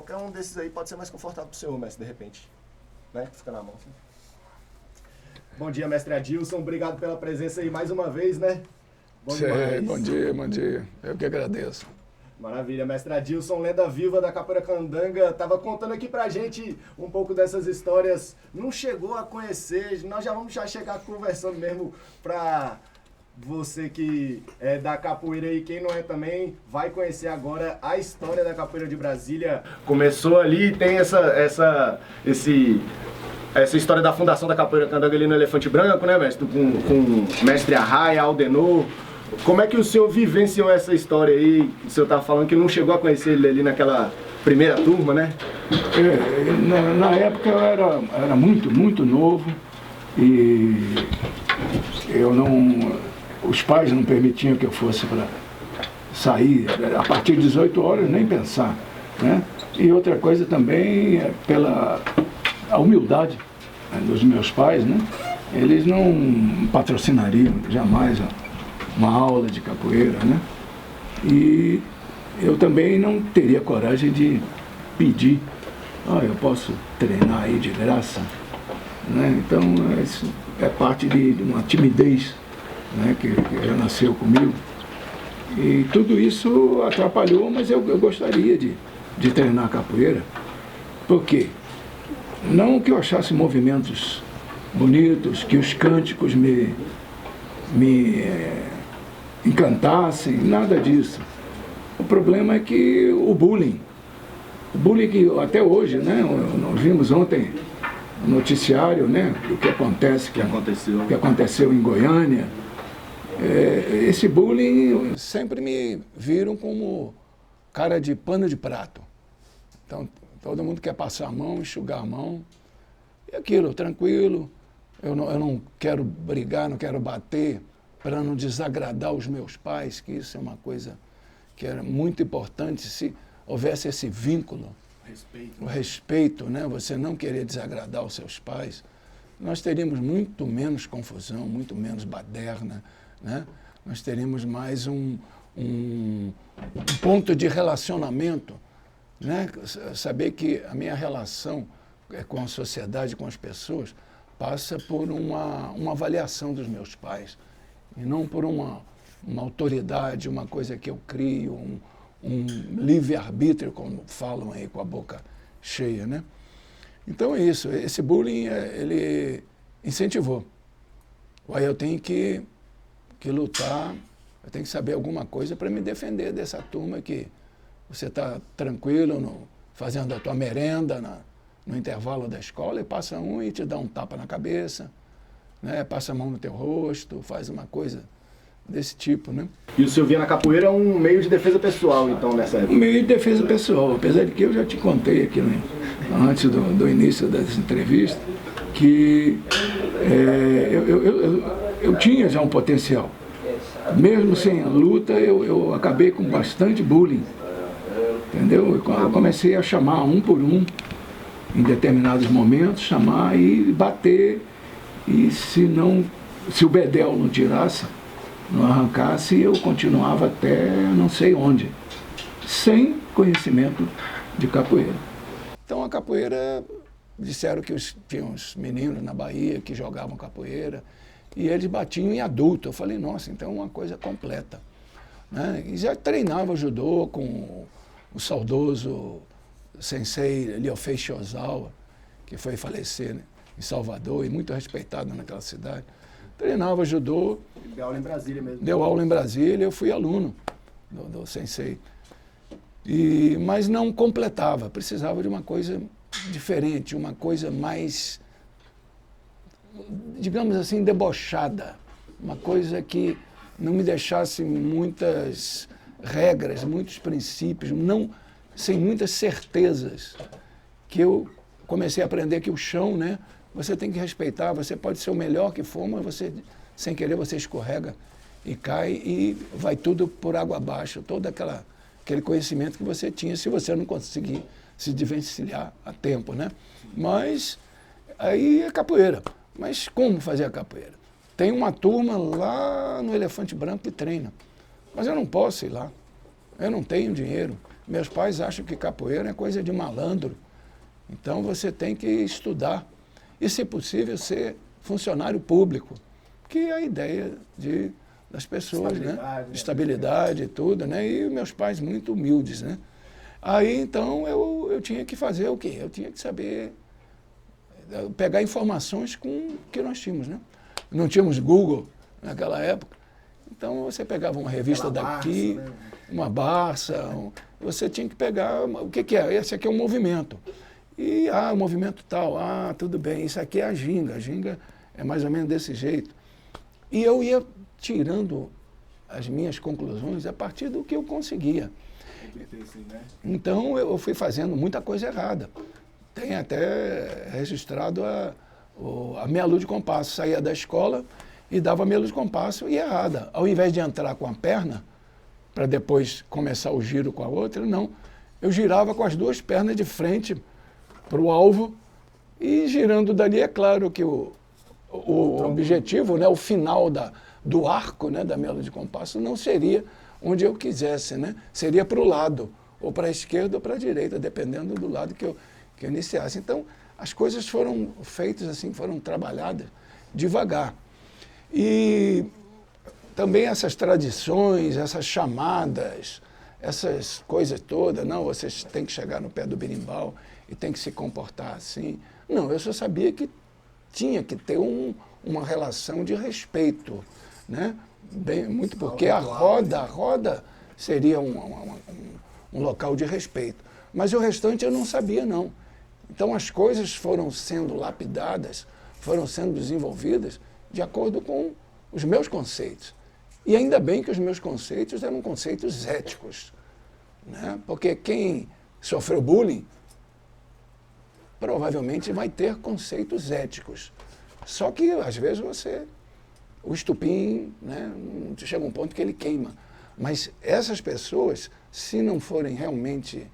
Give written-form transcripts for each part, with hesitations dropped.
Qualquer um desses aí pode ser mais confortável pro senhor, mestre, de repente. Né? Fica na mão. Assim. Bom dia, mestre Adilson. Obrigado pela presença aí mais uma vez, né? Bom dia, bom dia. Eu que agradeço. Maravilha, mestre Adilson, lenda viva da Capoeira Candanga, estava contando aqui pra gente um pouco dessas histórias, não chegou a conhecer, nós já vamos chegar conversando mesmo pra você que é da capoeira e quem não é também, vai conhecer agora a história da capoeira de Brasília. Começou ali, tem essa história da fundação da Capoeira Candanga ali no Elefante Branco, né, mestre, com o mestre Arraia, Aldenor. Como é que o senhor vivenciou essa história aí? O senhor estava falando que não chegou a conhecer ele ali naquela primeira turma, né? Na época eu era muito novo e os pais não permitiam que eu fosse para sair a partir de 18 horas, nem pensar, né? E outra coisa também, pela humildade, né, dos meus pais, né? Eles não patrocinariam jamais uma aula de capoeira, né? E eu também não teria coragem de pedir, eu posso treinar aí de graça, né? Então isso é parte de uma timidez, né, que já nasceu comigo. E tudo isso atrapalhou, mas eu gostaria de treinar capoeira. Por quê? Não que eu achasse movimentos bonitos, que os cânticos me encantassem, nada disso. O problema é que o bullying que até hoje, né, nós vimos ontem no noticiário, né, o que aconteceu em Goiânia, esse bullying sempre me viram como cara de pano de prato. Então todo mundo quer passar a mão, enxugar a mão, e aquilo, tranquilo, eu não quero brigar, não quero bater, para não desagradar os meus pais, que isso é uma coisa que era muito importante, se houvesse esse vínculo, o respeito, né? Você não querer desagradar os seus pais, nós teríamos muito menos confusão, muito menos baderna, né? Nós teríamos mais um ponto de relacionamento, né? Saber que a minha relação com a sociedade, com as pessoas, passa por uma avaliação dos meus pais, e não por uma autoridade, uma coisa que eu crio, um livre-arbítrio, como falam aí com a boca cheia, né? Então é isso, esse bullying, ele incentivou. Aí eu tenho que lutar, eu tenho que saber alguma coisa para me defender dessa turma que você está tranquilo, fazendo a tua merenda no intervalo da escola, e passa um e te dá um tapa na cabeça, né? Passa a mão no teu rosto, faz uma coisa desse tipo, né? E o senhor via na capoeira um meio de defesa pessoal, então, nessa época? Um meio de defesa pessoal, apesar de que eu já te contei aqui, né, antes do início dessa entrevista, que eu tinha já um potencial. Mesmo sem a luta, eu acabei com bastante bullying, entendeu? Eu comecei a chamar um por um, em determinados momentos, chamar e bater, e se o bedel não tirasse, não arrancasse, eu continuava até não sei onde, sem conhecimento de capoeira. Então a capoeira, disseram que tinha uns meninos na Bahia que jogavam capoeira, e eles batiam em adulto. Eu falei, nossa, então é uma coisa completa, né? E já treinava judô com o saudoso sensei Liofei Shozawa, que foi falecer, né, em Salvador, e muito respeitado naquela cidade. Treinava judô. Deu aula em Brasília mesmo. Deu aula em Brasília, eu fui aluno do sensei. Mas não completava, precisava de uma coisa diferente, uma coisa mais, digamos assim, debochada. Uma coisa que não me deixasse muitas regras, muitos princípios, sem muitas certezas. Que eu comecei a aprender que o chão, né, você tem que respeitar, você pode ser o melhor que for, mas você, sem querer, você escorrega e cai e vai tudo por água abaixo, todo aquele conhecimento que você tinha, se você não conseguir se desvencilhar a tempo, né? Mas aí é capoeira. Mas como fazer a capoeira? Tem uma turma lá no Elefante Branco que treina, mas eu não posso ir lá, eu não tenho dinheiro, Meus pais acham que capoeira é coisa de malandro. Então você tem que estudar e, se possível, ser funcionário público, que é a ideia das pessoas, né? Estabilidade e tudo, né? E meus pais muito humildes, né? Aí, então, eu tinha que fazer o quê? Eu tinha que saber pegar informações com o que nós tínhamos, né? Não tínhamos Google naquela época. Então, você pegava uma revista daqui, Barça, né? Uma Barça, você tinha que pegar, o que é? Esse aqui é um movimento. E, o movimento tal, tudo bem, isso aqui é a ginga é mais ou menos desse jeito. E eu ia tirando as minhas conclusões a partir do que eu conseguia. Então, eu fui fazendo muita coisa errada. Tem até registrado a meia luz de compasso. Saía da escola e dava meia luz de compasso e errada. Ao invés de entrar com a perna, para depois começar o giro com a outra, não. Eu girava com as duas pernas de frente para o alvo e girando dali, é claro que o objetivo, né, o final do arco, né, da meia luz de compasso não seria onde eu quisesse, né? Seria para o lado, ou para a esquerda ou para a direita, dependendo do lado que eu iniciasse. Então, as coisas foram feitas assim, foram trabalhadas devagar. E também essas tradições, essas chamadas, essas coisas todas, não, vocês têm que chegar no pé do berimbau e tem que se comportar assim. Não, eu só sabia que tinha que ter uma relação de respeito, né? Muito porque a roda seria um local de respeito. Mas o restante eu não sabia, não. Então as coisas foram sendo lapidadas, foram sendo desenvolvidas de acordo com os meus conceitos. E ainda bem que os meus conceitos eram conceitos éticos, né? Porque quem sofreu bullying provavelmente vai ter conceitos éticos. Só que, às vezes, o estupim, né, chega um ponto que ele queima. Mas essas pessoas, se não forem realmente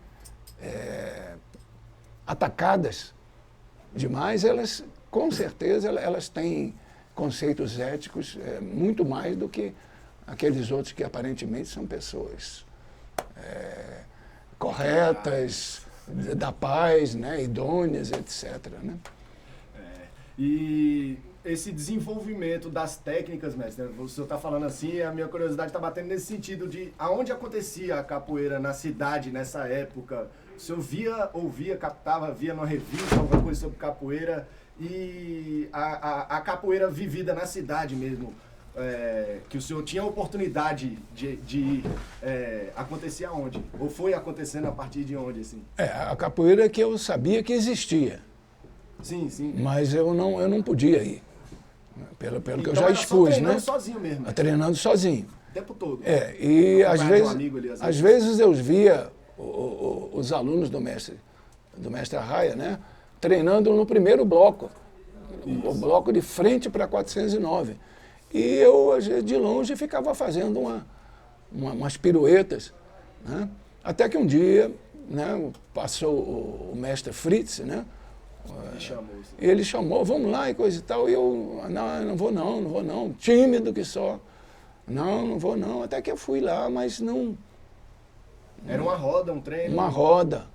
atacadas demais, elas, com certeza, elas têm conceitos éticos muito mais do que aqueles outros que aparentemente são pessoas corretas, da paz, né, idôneas, etc. Né? E esse desenvolvimento das técnicas, mestre, o senhor está falando assim, a minha curiosidade está batendo nesse sentido de aonde acontecia a capoeira na cidade, nessa época. O senhor ouvia, captava, via numa revista alguma coisa sobre capoeira e a capoeira vivida na cidade mesmo, que o senhor tinha a oportunidade de acontecer aonde? Ou foi acontecendo a partir de onde, assim? A capoeira que eu sabia que existia. Sim, sim. Mas eu não podia ir. Pelo então, que eu já expus, né? Treinando sozinho mesmo. Treinando sozinho. O tempo todo. E às vezes eu via os alunos do mestre Arraia, né? Treinando no primeiro bloco. Isso. O bloco de frente para 409. E eu, às vezes, de longe, ficava fazendo umas piruetas, né? Até que um dia, né, passou o mestre Fritz, né? Ele chamou, vamos lá e coisa e tal. E eu, não vou não, tímido que só. Não vou não. Até que eu fui lá, mas não... Era uma roda, um treino? Uma roda.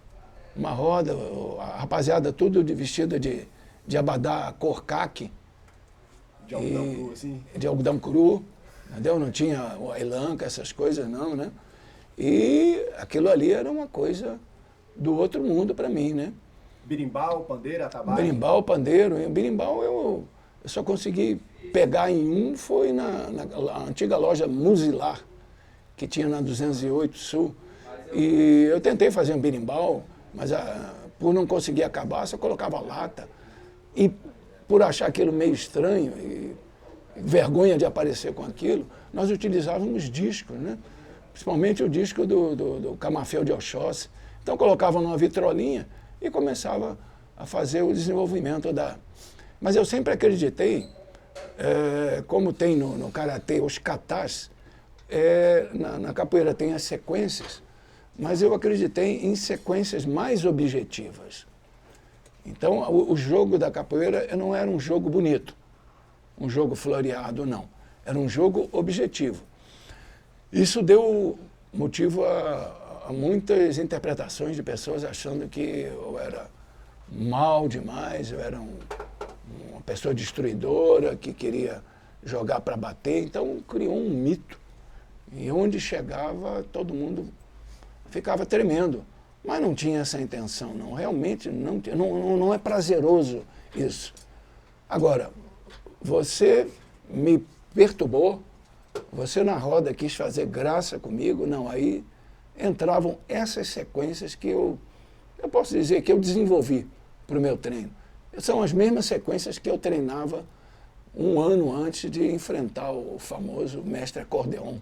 A rapaziada tudo vestida de abadá cor caque. De algodão cru, assim? De algodão cru, entendeu? Não tinha o elanca, essas coisas não, né? E aquilo ali era uma coisa do outro mundo para mim, né? Berimbau, pandeiro, atabaque? Berimbau, pandeiro. Berimbau eu só consegui pegar em foi na antiga loja Musilar, que tinha na 208 Sul. E eu tentei fazer um berimbau, mas por não conseguir acabar, só colocava lata. E por achar aquilo meio estranho e vergonha de aparecer com aquilo, nós utilizávamos discos, né? Principalmente o disco do Camafeu de Oxóssi. Então colocava numa vitrolinha e começava a fazer o desenvolvimento Mas eu sempre acreditei, como tem no karatê os katas, na capoeira tem as sequências, mas eu acreditei em sequências mais objetivas. Então, o jogo da capoeira não era um jogo bonito, um jogo floreado, não. Era um jogo objetivo. Isso deu motivo muitas interpretações de pessoas achando que eu era mal demais, eu era uma pessoa destruidora que queria jogar para bater. Então criou um mito. E onde chegava, todo mundo ficava tremendo. Mas não tinha essa intenção, não. Realmente não é prazeroso isso. Agora, você me perturbou, você na roda quis fazer graça comigo, não, aí entravam essas sequências que eu posso dizer que eu desenvolvi para o meu treino. São as mesmas sequências que eu treinava um ano antes de enfrentar o famoso mestre acordeon.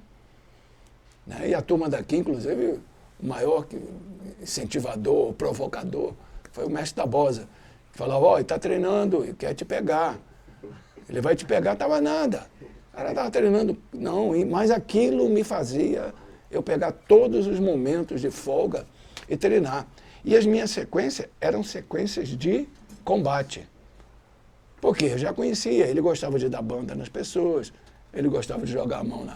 Né? E a turma daqui, inclusive, o maior incentivador, provocador, foi o mestre Tabosa, que falava, ele está treinando, ele quer te pegar. Ele vai te pegar, estava nada. O cara estava treinando, não, mas aquilo me fazia eu pegar todos os momentos de folga e treinar. E as minhas sequências eram sequências de combate. Porque eu já conhecia, ele gostava de dar banda nas pessoas, ele gostava de jogar a mão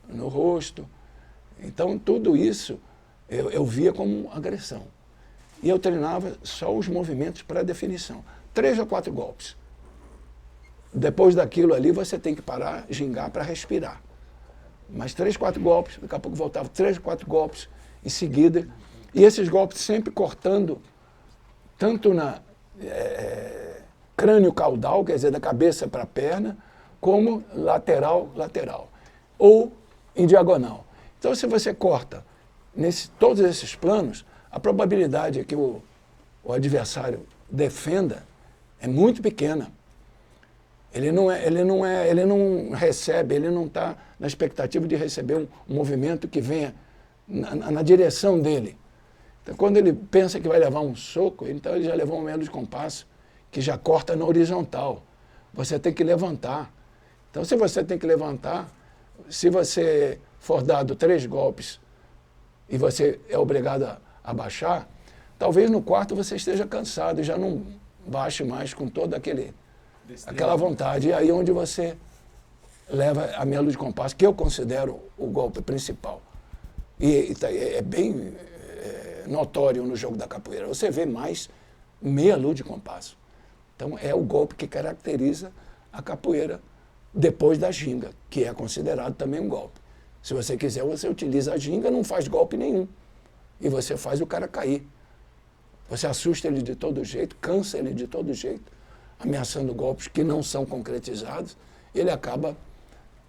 no rosto. Então, tudo isso eu via como agressão. E eu treinava só os movimentos para definição. 3 ou 4 golpes. Depois daquilo ali, você tem que parar, gingar para respirar. Mas 3, 4 golpes, daqui a pouco voltava 3, 4 golpes em seguida. E esses golpes sempre cortando, tanto na crânio caudal, quer dizer, da cabeça para a perna, como lateral, lateral. Ou em diagonal. Então, se você corta todos esses planos, a probabilidade é que o adversário defenda é muito pequena. Ele não recebe, ele não está na expectativa de receber um movimento que venha na direção dele. Então, quando ele pensa que vai levar um soco, então ele já levou um metro de compasso, que já corta na horizontal. Você tem que levantar. Então, se você tem que levantar, se você for dado 3 golpes e você é obrigado a baixar, talvez no quarto você esteja cansado e já não baixe mais com toda aquela vontade. E aí onde você leva a meia luz de compasso, que eu considero o golpe principal. E é bem notório no jogo da capoeira. Você vê mais meia luz de compasso. Então é o golpe que caracteriza a capoeira depois da ginga, que é considerado também um golpe. Se você quiser, você utiliza a ginga, não faz golpe nenhum. E você faz o cara cair. Você assusta ele de todo jeito, cansa ele de todo jeito, ameaçando golpes que não são concretizados, ele acaba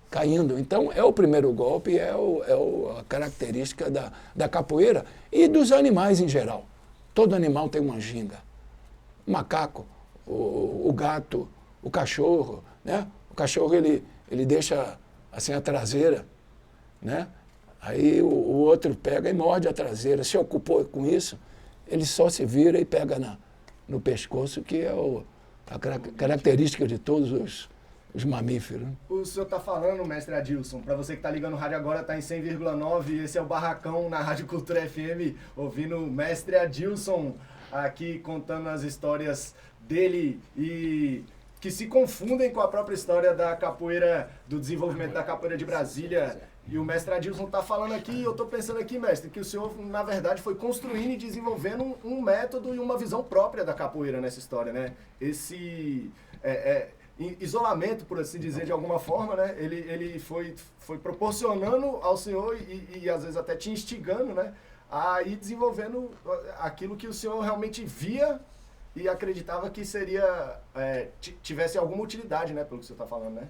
caindo. Então, é o primeiro golpe, a característica da capoeira e dos animais em geral. Todo animal tem uma ginga. O macaco, o gato, o cachorro, né? O cachorro, ele deixa assim a traseira, né? Aí o outro pega e morde a traseira. Se ocupou com isso, ele só se vira e pega no pescoço, que é a característica de todos os mamíferos. O senhor está falando, mestre Adilson, para você que está ligando o rádio agora, está em 100,9, esse é o Barracão na Rádio Cultura FM, ouvindo o mestre Adilson aqui contando as histórias dele e que se confundem com a própria história da capoeira, do desenvolvimento da capoeira de Brasília. E o mestre Adilson está falando aqui, eu estou pensando aqui, mestre, que o senhor, na verdade, foi construindo e desenvolvendo um método e uma visão própria da capoeira nessa história, né? Esse isolamento, por assim dizer, de alguma forma, né? Ele foi proporcionando ao senhor e às vezes até te instigando, né? A ir desenvolvendo aquilo que o senhor realmente via e acreditava que seria, tivesse alguma utilidade, né? Pelo que o senhor está falando, né?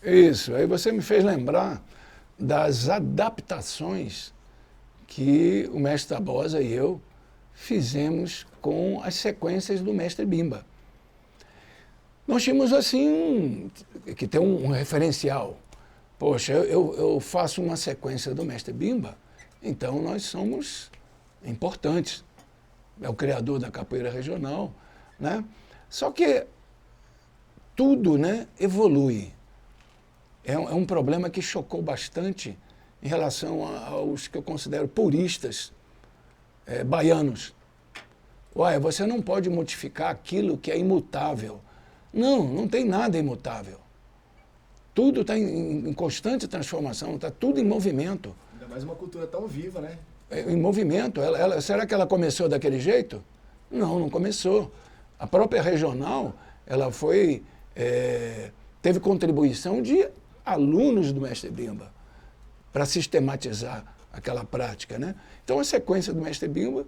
Isso, aí você me fez lembrar das adaptações que o mestre Tabosa e eu fizemos com as sequências do mestre Bimba. Nós tínhamos assim, que ter um referencial. Poxa, eu faço uma sequência do mestre Bimba, então nós somos importantes. É o criador da capoeira regional, né? Só que tudo, né, evolui. É um problema que chocou bastante em relação aos que eu considero puristas baianos. Ué, você não pode modificar aquilo que é imutável. Não tem nada imutável. Tudo está em constante transformação, está tudo em movimento. Ainda mais uma cultura tão viva, né? em movimento. Será que ela começou daquele jeito? Não, não começou. A própria regional, ela teve contribuição de alunos do Mestre Bimba para sistematizar aquela prática, né? Então, a sequência do Mestre Bimba,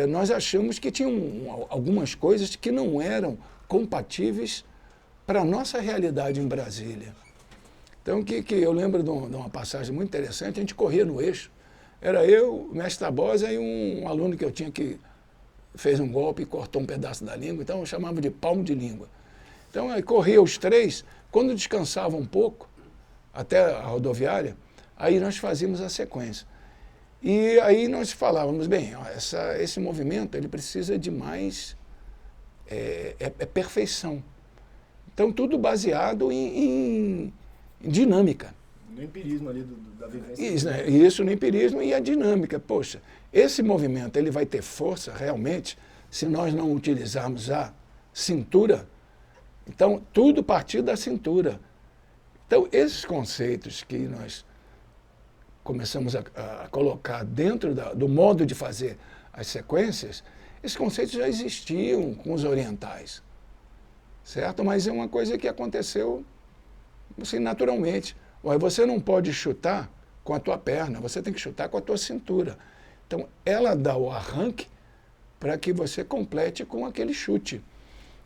nós achamos que tinham algumas coisas que não eram compatíveis para a nossa realidade em Brasília. Então, que eu lembro de uma passagem muito interessante, a gente corria no eixo. Era eu, o mestre Tabosa e um aluno que eu tinha que fez um golpe e cortou um pedaço da língua, então eu chamava de palmo de língua. Então, aí corria os três, quando descansava um pouco, até a rodoviária, aí nós fazíamos a sequência. E aí nós falávamos, bem, ó, esse movimento ele precisa de mais perfeição. Então, tudo baseado em dinâmica. No empirismo ali da vivência. Isso, né? Isso no empirismo e a dinâmica. Poxa, esse movimento ele vai ter força realmente se nós não utilizarmos a cintura. Então, tudo partir da cintura. Então, esses conceitos que nós começamos a colocar dentro do modo de fazer as sequências, esses conceitos já existiam com os orientais, certo? Mas é uma coisa que aconteceu assim, naturalmente. Você não pode chutar com a tua perna, você tem que chutar com a tua cintura. Então, ela dá o arranque para que você complete com aquele chute,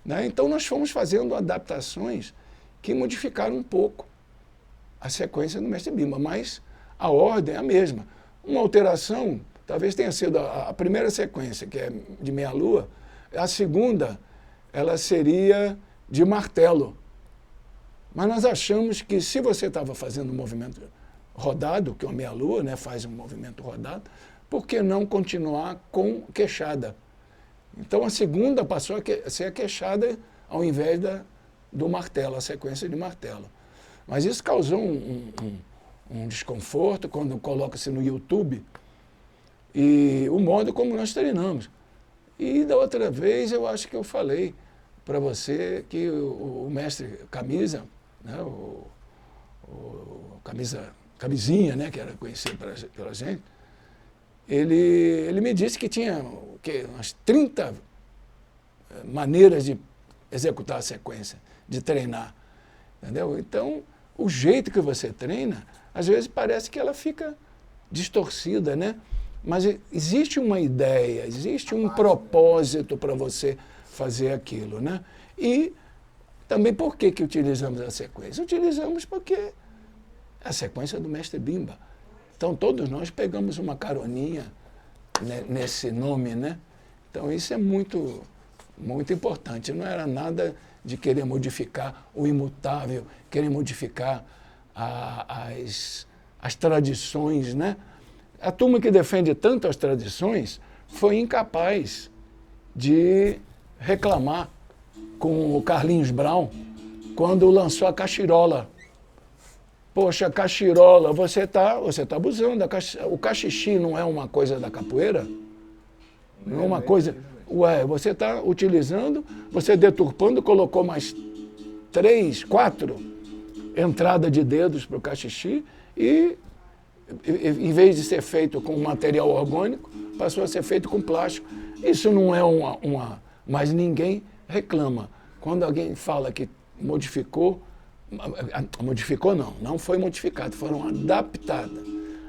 né? Então, nós fomos fazendo adaptações que modificaram um pouco a sequência do Mestre Bimba, mas a ordem é a mesma. Uma alteração, talvez tenha sido a primeira sequência, que é de meia-lua, a segunda, ela seria de martelo. Mas nós achamos que se você estava fazendo um movimento rodado, que é uma meia-lua, né, faz um movimento rodado, por que não continuar com queixada? Então a segunda passou a ser a queixada ao invés do martelo, a sequência de martelo. Mas isso causou um desconforto quando coloca-se no YouTube e o modo como nós treinamos. E da outra vez eu acho que eu falei para você que o mestre Camisa, né, o Camisinha, né, que era conhecido pela gente, ele me disse que tinha umas 30 maneiras de executar a sequência, de treinar. Entendeu? Então, o jeito que você treina, às vezes parece que ela fica distorcida, né? Mas existe uma ideia, existe um propósito para você fazer aquilo, né? E também por que utilizamos a sequência? Utilizamos porque a sequência do Mestre Bimba. Então, todos nós pegamos uma caroninha, né, nesse nome, né? Então, isso é muito, muito importante. Não era nada de querer modificar o imutável, querer modificar as tradições, né? A turma que defende tanto as tradições foi incapaz de reclamar com o Carlinhos Brown quando lançou a cachirola. Poxa, cachirola, você tá abusando. O cachixi não é uma coisa da capoeira? Não é uma coisa... Ué, você está utilizando, você deturpando, colocou mais 3, 4 entradas de dedos para o cachixi e, em vez de ser feito com material orgânico, passou a ser feito com plástico. Isso não é mas ninguém reclama. Quando alguém fala que modificou não foi modificado, foram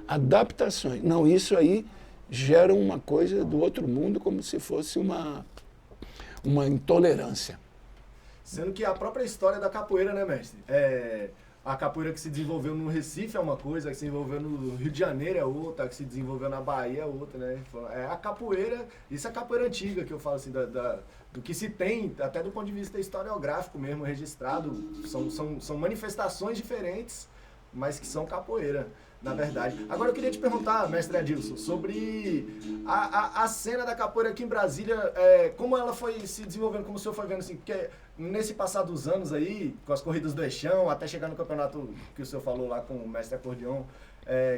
adaptações. Não, isso aí gera uma coisa do outro mundo como se fosse uma intolerância. Sendo que a própria história da capoeira, né, mestre? A capoeira que se desenvolveu no Recife é uma coisa, a que se desenvolveu no Rio de Janeiro é outra, a que se desenvolveu na Bahia é outra, né? A capoeira, isso é a capoeira antiga, que eu falo assim, do que se tem, até do ponto de vista historiográfico mesmo, registrado, são manifestações diferentes, mas que são capoeira, na verdade. Agora eu queria te perguntar, mestre Adilson, sobre a cena da capoeira aqui em Brasília, como ela foi se desenvolvendo, como o senhor foi vendo assim, porque nesse passar dos anos aí, com as corridas do Eixão, até chegar no campeonato que o senhor falou lá com o mestre Acordeon,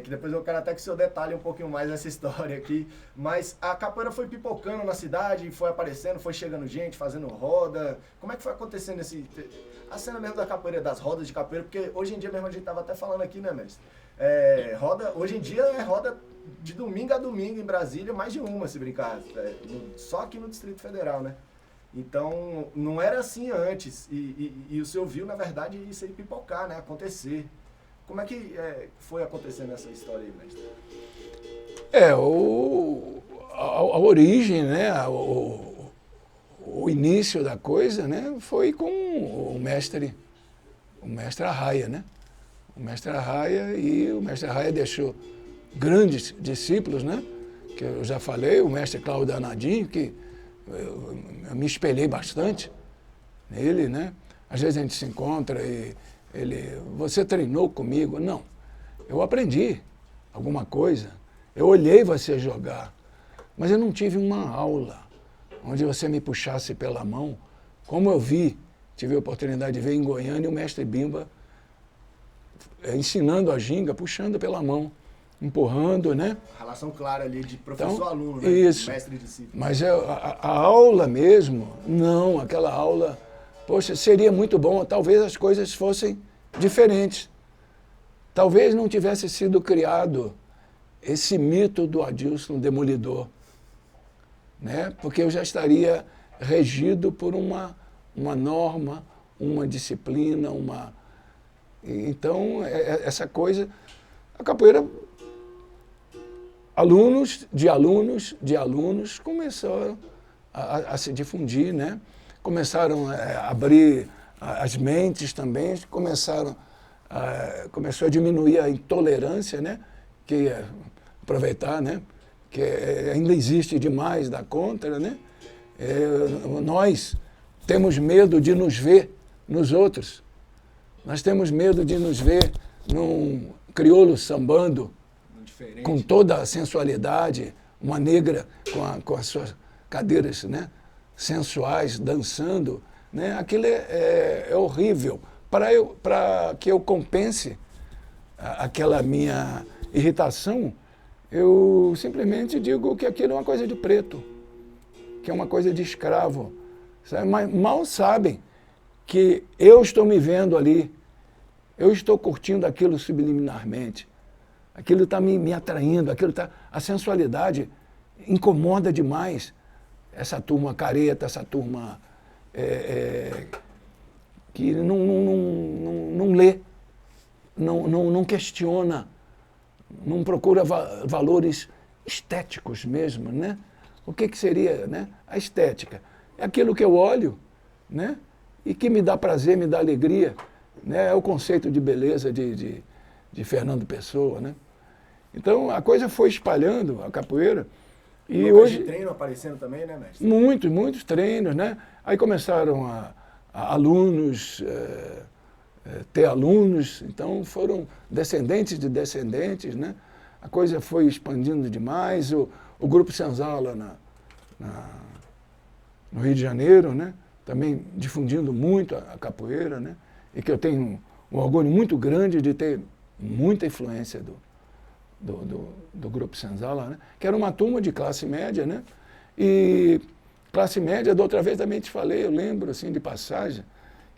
que depois eu quero até que o senhor detalhe um pouquinho mais essa história aqui, mas a capoeira foi pipocando na cidade, foi aparecendo, foi chegando gente, fazendo roda, como é que foi acontecendo a cena mesmo da capoeira, das rodas de capoeira, porque hoje em dia mesmo a gente estava até falando aqui, né, mestre? roda, hoje em dia roda de domingo a domingo em Brasília, mais de uma, se brincar, só aqui no Distrito Federal, né? Então, não era assim antes, e o senhor viu, na verdade, isso aí pipocar, né, acontecer. Como é que foi acontecendo essa história aí, mestre? A origem, né, o início da coisa, né, foi com o mestre Arraia, né? O mestre Arraia, e o mestre Arraia deixou grandes discípulos, né? Que eu já falei, o mestre Cláudio Anadinho, que eu me espelhei bastante nele, né? Às vezes a gente se encontra e você treinou comigo? Não, eu aprendi alguma coisa, eu olhei você jogar, mas eu não tive uma aula onde você me puxasse pela mão, como eu tive a oportunidade de ver em Goiânia o mestre Bimba ensinando a ginga, puxando pela mão, empurrando, né? Relação clara ali de professor-aluno, então, né? Isso. Mestre e discípulo. Mas a aula mesmo, não, aquela aula, poxa, seria muito bom, talvez as coisas fossem diferentes. Talvez não tivesse sido criado esse mito do Adilson Demolidor, né? Porque eu já estaria regido por uma norma, uma disciplina, Então, essa coisa, a capoeira, alunos de alunos começaram a se difundir, né? Começaram a abrir as mentes também, começou a diminuir a intolerância, né? Que aproveitar, né? Que ainda existe demais da contra, né? Nós temos medo de nos ver nos outros. Nós temos medo de nos ver num crioulo sambando, com toda a sensualidade, uma negra com as suas cadeiras, né, sensuais, dançando. Né? Aquilo é horrível. Para que eu compense aquela minha irritação, eu simplesmente digo que aquilo é uma coisa de preto, que é uma coisa de escravo. Sabe? Mas mal sabem que eu estou me vendo ali, eu estou curtindo aquilo subliminarmente, aquilo está me atraindo, a sensualidade incomoda demais essa turma careta, essa turma que não lê, não questiona, não procura valores estéticos mesmo, né? O que seria, né? A estética? É aquilo que eu olho, né? E que me dá prazer, me dá alegria, né? É o conceito de beleza de Fernando Pessoa, né? Então, a coisa foi espalhando, a capoeira. E hoje de treino aparecendo também, né, mestre? Muitos treinos, né? Aí começaram a alunos, ter alunos, então foram descendentes de descendentes, né? A coisa foi expandindo demais. O Grupo Senzala no Rio de Janeiro, né? Também difundindo muito a capoeira, né? E que eu tenho um orgulho muito grande de ter muita influência do Grupo Senzala, né? Que era uma turma de classe média, né? E classe média, da outra vez também te falei, eu lembro assim de passagem,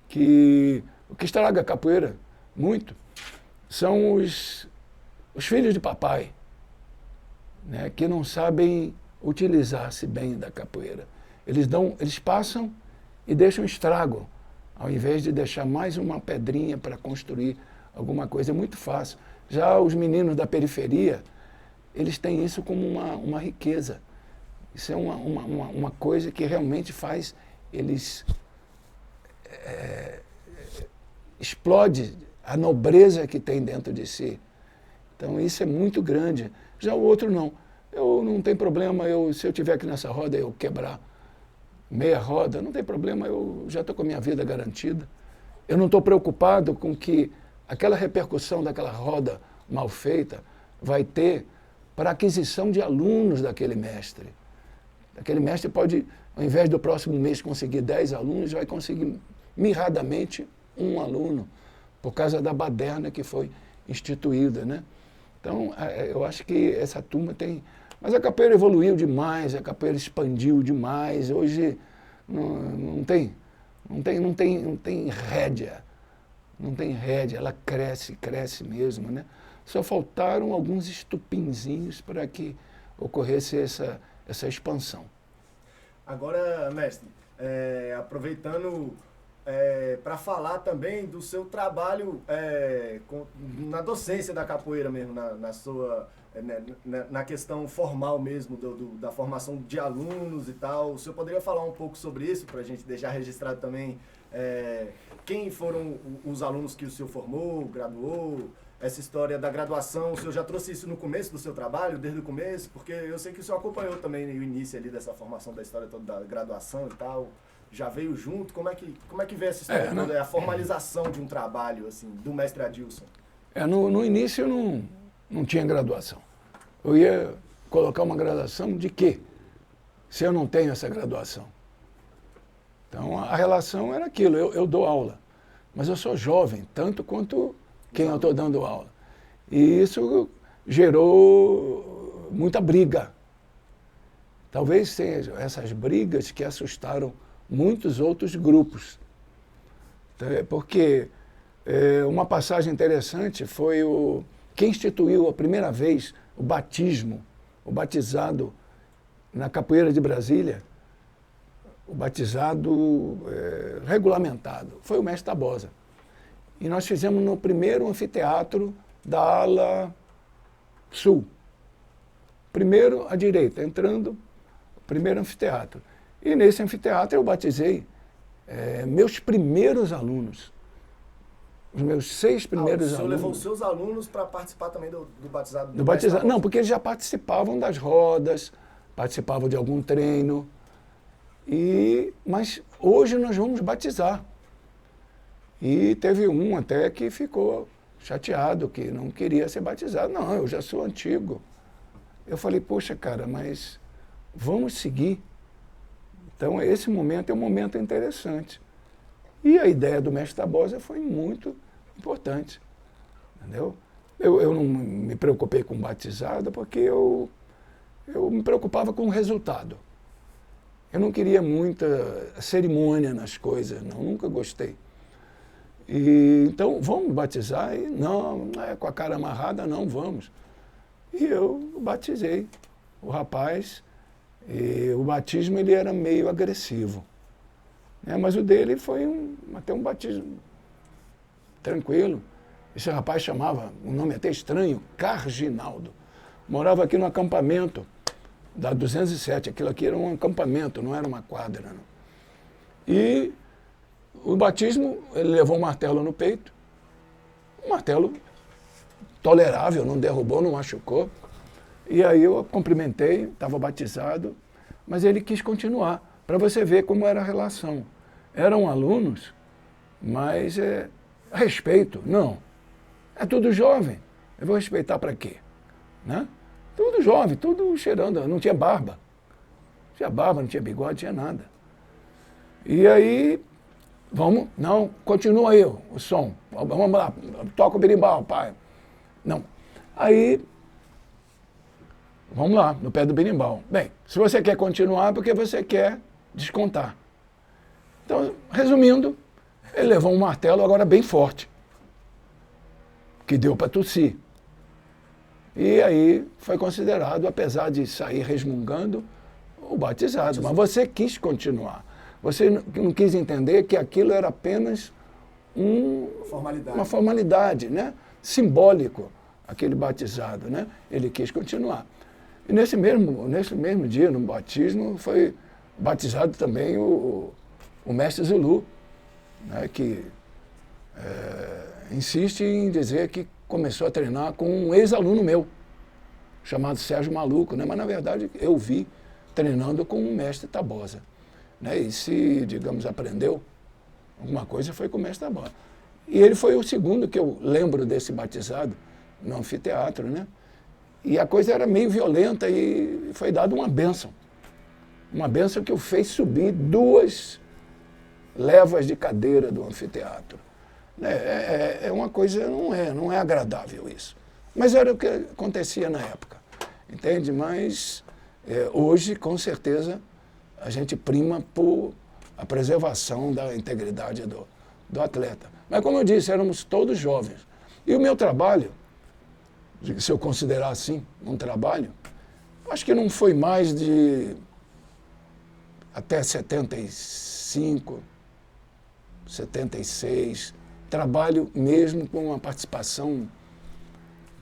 que o que estraga a capoeira muito são os filhos de papai, né? Que não sabem utilizar-se bem da capoeira. Eles passam e deixam estrago, ao invés de deixar mais uma pedrinha para construir alguma coisa. É muito fácil. Já os meninos da periferia, eles têm isso como uma riqueza. Isso é uma coisa que realmente faz eles explode a nobreza que tem dentro de si. Então isso é muito grande. Já o outro não. Eu não tenho problema, se eu estiver aqui nessa roda, eu quebrar meia roda, não tem problema, eu já estou com a minha vida garantida. Eu não estou preocupado com que aquela repercussão daquela roda mal feita vai ter para a aquisição de alunos daquele mestre. Aquele mestre pode, ao invés do próximo mês conseguir 10 alunos, vai conseguir mirradamente um aluno, por causa da baderna que foi instituída, né? Então, eu acho que essa turma tem... Mas a capoeira evoluiu demais, a capoeira expandiu demais. Hoje não tem rédea. Não tem rédea, ela cresce mesmo, né? Só faltaram alguns estupinzinhos para que ocorresse essa expansão. Agora, mestre, aproveitando para falar também do seu trabalho na docência da capoeira mesmo, na questão formal mesmo, da formação de alunos e tal. O senhor poderia falar um pouco sobre isso, para a gente deixar registrado também quem foram os alunos que o senhor formou, graduou, essa história da graduação? O senhor já trouxe isso no começo do seu trabalho, desde o começo? Porque eu sei que o senhor acompanhou também o início ali dessa formação da história toda da graduação e tal. Já veio junto? Como é que veio essa história toda, a formalização de um trabalho, assim, do mestre Adilson? No início eu não tinha graduação. Eu ia colocar uma graduação de quê? Se eu não tenho essa graduação. Então a relação era aquilo, eu dou aula, mas eu sou jovem, tanto quanto quem eu estou dando aula. E isso gerou muita briga. Talvez sejam essas brigas que assustaram muitos outros grupos. Porque uma passagem interessante foi quem instituiu a primeira vez o batismo, o batizado na capoeira de Brasília, o batizado regulamentado, foi o mestre Tabosa. E nós fizemos no primeiro anfiteatro da ala sul. Primeiro à direita, entrando, primeiro anfiteatro. E nesse anfiteatro eu batizei meus primeiros alunos. Os meus 6 primeiros alunos. O senhor levou os seus alunos para participar também do batizado? Do batizado. Não, porque eles já participavam das rodas, participavam de algum treino. Mas hoje nós vamos batizar. E teve um até que ficou chateado, que não queria ser batizado. Não, eu já sou antigo. Eu falei, poxa, cara, mas vamos seguir. Então, esse momento é um momento interessante. E a ideia do mestre Tabosa foi muito importante. Entendeu? Eu não me preocupei com batizado porque eu me preocupava com o resultado. Eu não queria muita cerimônia nas coisas, não, nunca gostei. Então, vamos batizar? E não é com a cara amarrada, não, vamos. E eu batizei o rapaz. E o batismo ele era meio agressivo. Mas o dele foi até um batismo tranquilo. Esse rapaz chamava, um nome até estranho, Carginaldo. Morava aqui no acampamento da 207. Aquilo aqui era um acampamento, não era uma quadra. Não. E o batismo, ele levou um martelo no peito. Um martelo tolerável, não derrubou, não machucou. E aí eu cumprimentei, estava batizado, mas ele quis continuar, para você ver como era a relação. Eram alunos, mas respeito, não. É tudo jovem, eu vou respeitar para quê? Né? Tudo jovem, tudo cheirando, não tinha barba. Não tinha barba, não tinha bigode, não tinha nada. E aí, continua aí o som, vamos lá, toca o berimbau, pai. Não. Aí, vamos lá, no pé do berimbau. Bem, se você quer continuar, é porque você quer descontar. Então, resumindo, ele levou um martelo agora bem forte, que deu para tossir. E aí foi considerado, apesar de sair resmungando, o batizado. Mas você quis continuar. Você não quis entender que aquilo era apenas uma formalidade, né? Simbólico, aquele batizado, né? Ele quis continuar. E nesse mesmo dia, no batismo, foi batizado também o mestre Zulu, né? Que insiste em dizer que começou a treinar com um ex-aluno meu, chamado Sérgio Maluco, né? Mas, na verdade, eu vi treinando com o mestre Tabosa. Né? E se, digamos, aprendeu alguma coisa, foi com o mestre Tabosa. E ele foi o segundo que eu lembro desse batizado no anfiteatro, né? E a coisa era meio violenta e foi dada uma bênção. Uma bênção que o fez subir 2 levas de cadeira do anfiteatro. É uma coisa, não é agradável isso. Mas era o que acontecia na época, entende? Mas hoje, com certeza, a gente prima por a preservação da integridade do atleta. Mas, como eu disse, éramos todos jovens. E o meu trabalho se eu considerar assim, um trabalho, acho que não foi mais de até 75, 76, trabalho mesmo com uma participação,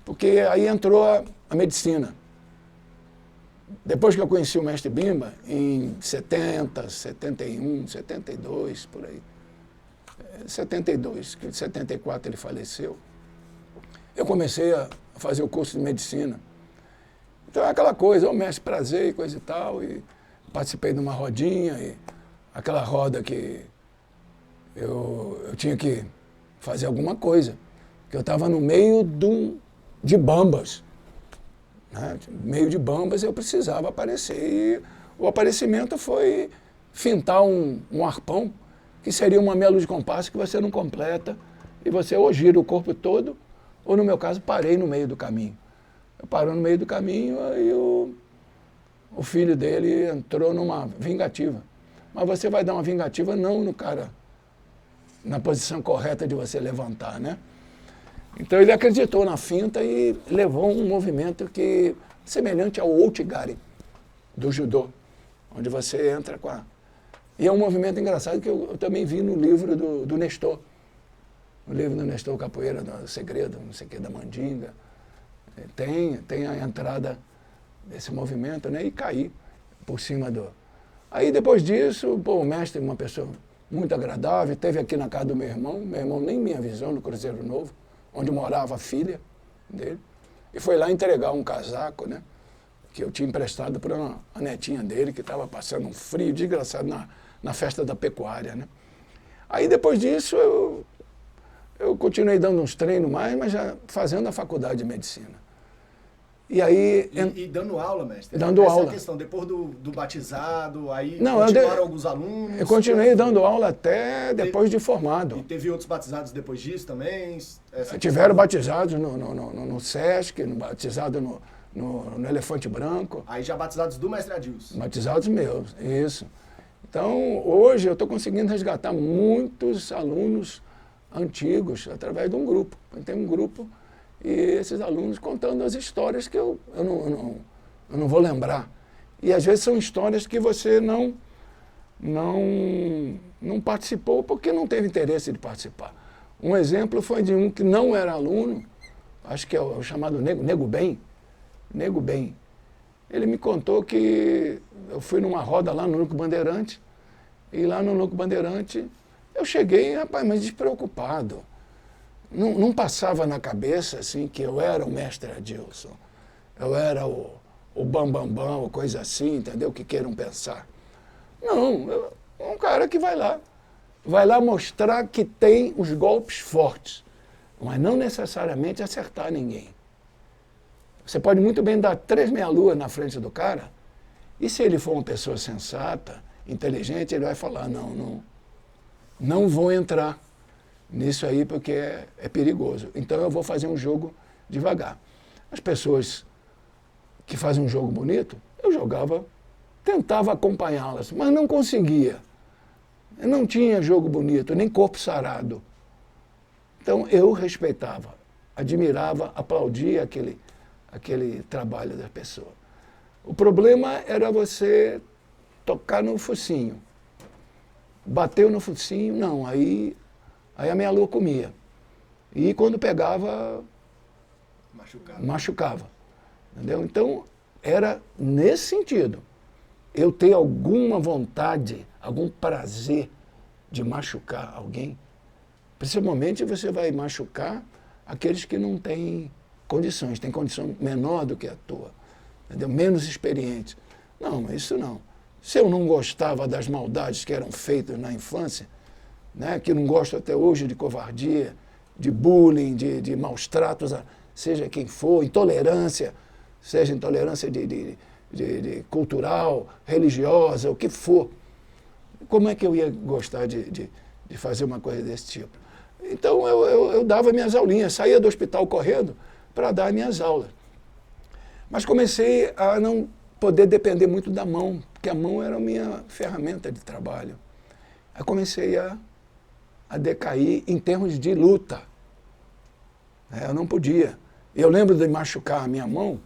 porque aí entrou a medicina. Depois que eu conheci o mestre Bimba, em 70, 71, 72, por aí, 72, que em 74 ele faleceu, eu comecei a fazer o curso de medicina. Então é aquela coisa, o mestre prazer e coisa e tal, e participei de uma rodinha, e aquela roda que eu tinha que fazer alguma coisa, que eu estava no meio de bambas. Né? No meio de bambas eu precisava aparecer, e o aparecimento foi fintar um arpão, que seria um mamelo de compasso que você não completa, e você ou gira o corpo todo, ou no meu caso parei no meio do caminho. Eu parou no meio do caminho, aí o filho dele entrou numa vingativa. Mas você vai dar uma vingativa não no cara, na posição correta de você levantar, né? Então ele acreditou na finta e levou um movimento que semelhante ao Outigari, do judô, onde você entra com a... E é um movimento engraçado que eu também vi no livro do Nestor. No livro do Nestor Capoeira, do Segredo, não sei o que, da Mandinga. Tem a entrada desse movimento, né? E cair por cima do... Aí depois disso, pô, o mestre, uma pessoa muito agradável, esteve aqui na casa do meu irmão nem me avisou, no Cruzeiro Novo, onde morava a filha dele, e foi lá entregar um casaco, né? Que eu tinha emprestado para a netinha dele, que estava passando um frio desgraçado na festa da pecuária, né? Aí depois disso eu continuei dando uns treinos mais, mas já fazendo a faculdade de medicina. E aí... E dando aula, mestre? Dando Essa aula. É a questão, depois do batizado, aí Não, continuaram alguns alunos? Eu continuei dando aula até depois de formado. E teve outros batizados depois disso também? Tiveram batizados no Sesc, batizado no Elefante Branco. Aí já batizados do mestre Adilson? Batizados meus, isso. Então, hoje eu estou conseguindo resgatar muitos alunos antigos através de um grupo. Tem um grupo e esses alunos contando as histórias que eu não vou lembrar. E às vezes são histórias que você não participou porque não teve interesse de participar. Um exemplo foi de um que não era aluno, acho que é o chamado Nego Bem. Nego Bem. Ele me contou que eu fui numa roda lá no Núcleo Bandeirante, e lá no Núcleo Bandeirante eu cheguei, rapaz, mas despreocupado. Não passava na cabeça assim que eu era o mestre Adilson, eu era o bambambam, ou coisa assim, entendeu? Que queiram pensar. Não, um cara que vai lá mostrar que tem os golpes fortes, mas não necessariamente acertar ninguém. Você pode muito bem dar 3 meia-lua na frente do cara, e se ele for uma pessoa sensata, inteligente, ele vai falar, não vou entrar nisso aí porque é perigoso. Então eu vou fazer um jogo devagar. As pessoas que fazem um jogo bonito, eu jogava, tentava acompanhá-las, mas não conseguia. Eu não tinha jogo bonito, nem corpo sarado. Então eu respeitava, admirava, aplaudia aquele trabalho da pessoa. O problema era você tocar no focinho. Bateu no focinho, não, aí a meia-lua comia. E quando pegava, machucava. Entendeu? Então, era nesse sentido. Eu ter alguma vontade, algum prazer de machucar alguém, principalmente você vai machucar aqueles que não têm condições, têm condição menor do que a tua, entendeu? Menos experientes. Não, mas isso não. Se eu não gostava das maldades que eram feitas na infância, né, que não gosto até hoje de covardia, de bullying, de maus tratos, seja quem for, intolerância, seja intolerância de cultural, religiosa, o que for. Como é que eu ia gostar de fazer uma coisa desse tipo? Então eu dava minhas aulinhas, saía do hospital correndo para dar minhas aulas. Mas comecei a não poder depender muito da mão, porque a mão era a minha ferramenta de trabalho. Aí comecei a decair em termos de luta. Eu não podia. Eu lembro de machucar a minha mão.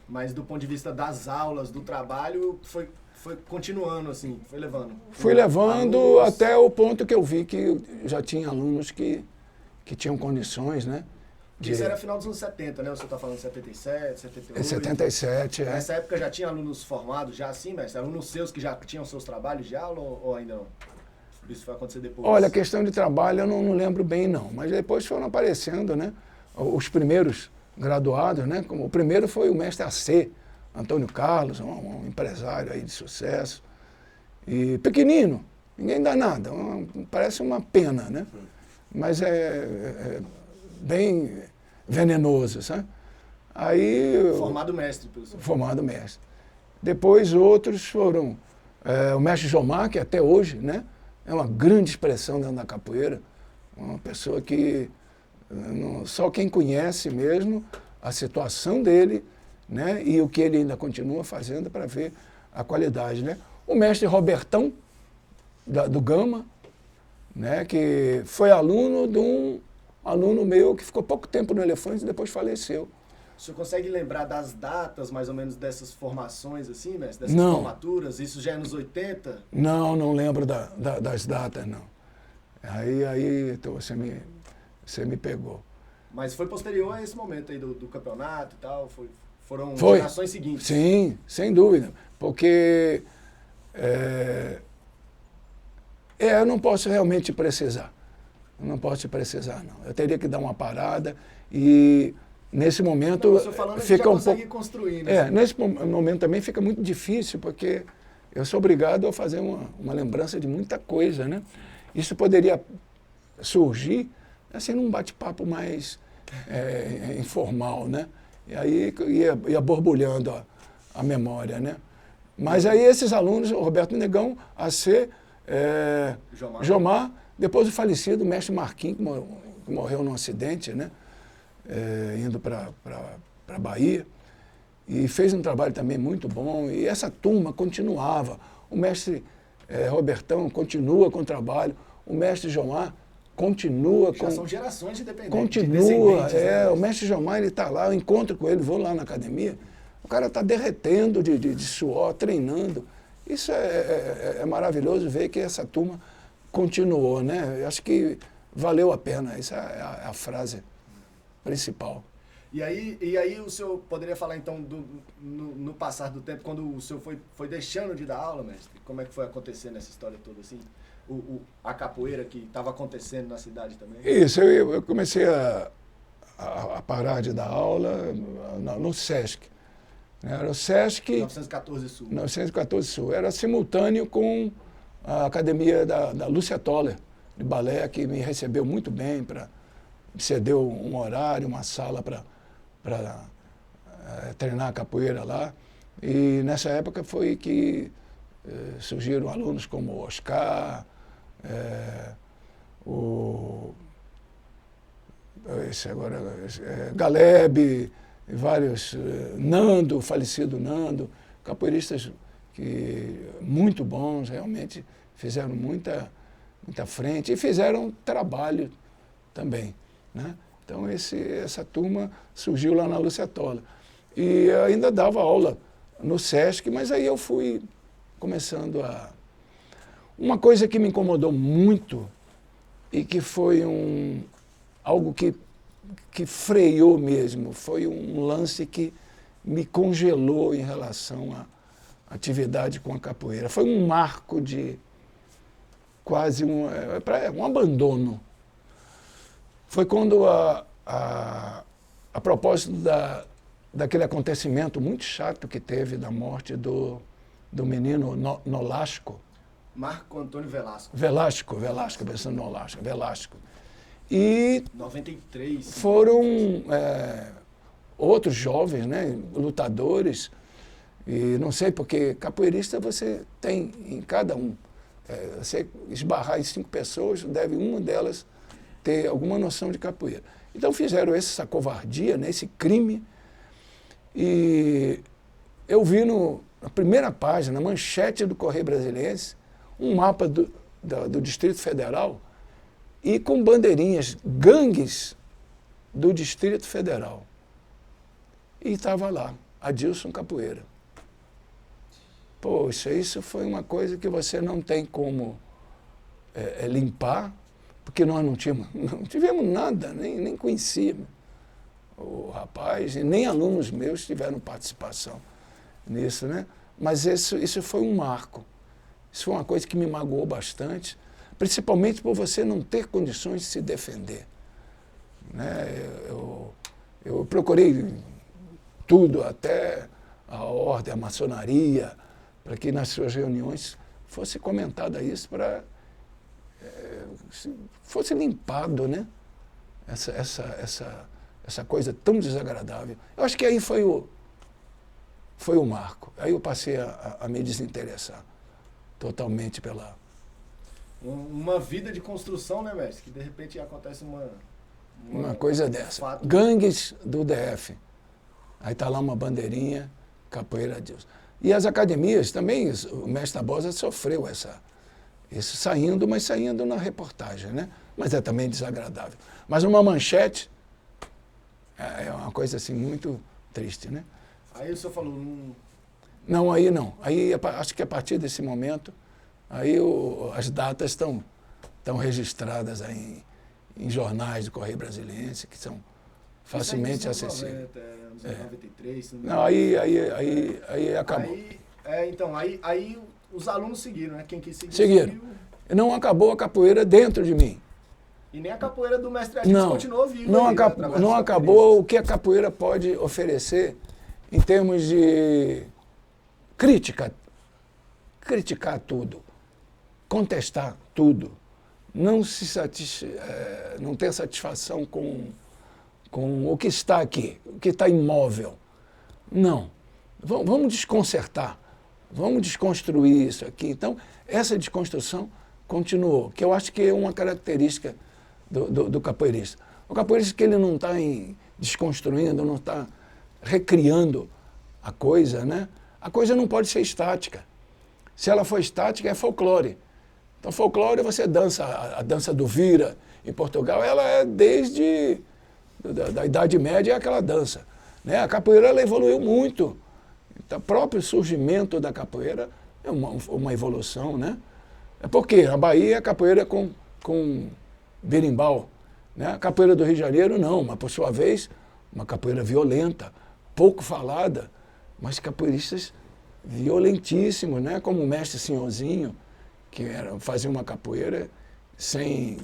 Mas do ponto de vista das aulas, do trabalho, foi continuando assim, foi levando. Fui levando Alunos. até o ponto que eu vi que já tinha alunos que tinham condições, né? Isso era final dos anos 70, né? Você está falando 77, 78? Em 77, é. Nessa época já tinha alunos formados, já assim, mestre? Alunos seus que já tinham seus trabalhos de aula ou ainda não? Isso vai acontecer depois? Olha, a questão de trabalho eu não lembro bem, não. Mas depois foram aparecendo, né? Os primeiros graduados, né? Como, o primeiro foi o mestre AC, Antônio Carlos, um empresário aí de sucesso. E pequenino, ninguém dá nada, parece uma pena, né? Mas é bem venenoso, sabe? Aí, Formado mestre, professor. formado mestre. Depois outros foram o mestre Jomar, que até hoje, né? É uma grande expressão dentro da capoeira, uma pessoa que só quem conhece mesmo a situação dele, né, e o que ele ainda continua fazendo para ver a qualidade, né? O mestre Robertão, do Gama, né, que foi aluno de um aluno meu que ficou pouco tempo no Elefante e depois faleceu. O senhor consegue lembrar das datas, mais ou menos, dessas formações, assim, mestre? Dessas Não. formaturas? Isso já é nos 80? Não lembro das datas, não. Aí então, você me pegou. Mas foi posterior a esse momento aí do campeonato e tal? Foram Foi. gerações seguintes? Sim, sem dúvida. Porque eu não posso realmente te precisar. Eu não posso te precisar, não. Eu teria que dar uma parada e nesse momento Não, você falando, fica já um consegue pouco... construir, né? Nesse momento também fica muito difícil, porque eu sou obrigado a fazer uma lembrança de muita coisa, né? Isso poderia surgir assim num bate-papo mais informal, né? E aí ia borbulhando a memória, né? Mas aí esses alunos, o Roberto Negão, AC, Jomar, depois o falecido mestre Marquinhos, que morreu num acidente, né? Indo para Bahia, e fez um trabalho também muito bom, e essa turma continuava. O mestre Robertão continua com o trabalho, o mestre Jomar continua Já com... são gerações de dependentes. Continua, de né? o mestre Jomar, ele está lá, eu encontro com ele, vou lá na academia, o cara está derretendo de suor, treinando. Isso é maravilhoso ver que essa turma continuou, né? Eu acho que valeu a pena, essa é a frase principal. E aí o senhor poderia falar então no passar do tempo, quando o senhor foi deixando de dar aula, mestre? Como é que foi acontecendo essa história toda assim? A capoeira que estava acontecendo na cidade também? Isso, eu comecei a parar de dar aula no SESC. Era o SESC... 914 Sul. 914 Sul. Era simultâneo com a academia da Lúcia Toller, de balé, que me recebeu muito bem, me cedeu um horário, uma sala para treinar capoeira lá. E nessa época foi que surgiram alunos como o Oscar, Galeb, vários, Nando, o falecido Nando, capoeiristas muito bons, realmente fizeram muita frente e fizeram trabalho também, né? Então essa turma surgiu lá na Lúcia Toller. E eu ainda dava aula no SESC, mas aí eu fui começando a... Uma coisa que me incomodou muito e que foi algo que freou mesmo, foi um lance que me congelou em relação à atividade com a capoeira. Foi um marco de quase um abandono. Foi quando, a propósito daquele acontecimento muito chato que teve da morte do menino Nolasco. Marco Antônio Velasco. Velasco, pensando no Nolasco, Velasco. E 93. foram outros jovens, né, lutadores, e não sei, porque capoeirista você tem em cada um. Você esbarrar em 5 pessoas, deve uma delas ter alguma noção de capoeira. Então fizeram essa covardia, né, esse crime, e eu vi na primeira página, na manchete do Correio Brasiliense, um mapa do Distrito Federal e com bandeirinhas, gangues do Distrito Federal. E estava lá, Adilson Capoeira. Poxa, isso foi uma coisa que você não tem como limpar, porque nós não tivemos nada, nem conhecíamos o rapaz, e nem alunos meus tiveram participação nisso, né? Mas isso foi um marco. Isso foi uma coisa que me magoou bastante, principalmente por você não ter condições de se defender, né? Eu procurei tudo, até a ordem, a maçonaria, para que nas suas reuniões fosse comentada isso, para fosse limpado, né? Essa coisa tão desagradável. Eu acho que aí foi o marco. Aí eu passei a me desinteressar totalmente pela... Uma vida de construção, né, mestre? Que de repente acontece uma coisa dessa. Fato. Gangues do DF. Aí está lá uma bandeirinha, Capoeira Adilson. E as academias também, o mestre Tabosa sofreu isso saindo na reportagem, né? Mas é também desagradável. Mas uma manchete é uma coisa assim muito triste, né? Aí o senhor falou... Não, aí não. Aí acho que a partir desse momento, aí as datas estão registradas aí em jornais do Correio Brasiliense, que são facilmente acessíveis. 93, não, aí acabou. Então, aí os alunos seguiram, né? Quem quis seguir, seguiram. Não acabou a capoeira dentro de mim. E nem a capoeira do mestre Adilson continuou viva. Não acabou o que a capoeira pode oferecer em termos de criticar tudo, contestar tudo, não ter satisfação com o que está aqui, o que está imóvel. Não. Vamos desconcertar, vamos desconstruir isso aqui. Então, essa desconstrução continuou, que eu acho que é uma característica do capoeirista. O capoeirista que ele não está desconstruindo, não está recriando a coisa, né? A coisa não pode ser estática. Se ela for estática, é folclore. Então, folclore, você dança, a dança do Vira, em Portugal, ela é desde da Idade Média, é aquela dança. Né? A capoeira, ela evoluiu muito. Então, o próprio surgimento da capoeira é uma evolução, né? É porque a Bahia é a capoeira com berimbau. Né? A capoeira do Rio de Janeiro, não, mas, por sua vez, uma capoeira violenta, pouco falada, mas capoeiristas violentíssimos, né? Como o mestre Senhorzinho, que fazia uma capoeira sem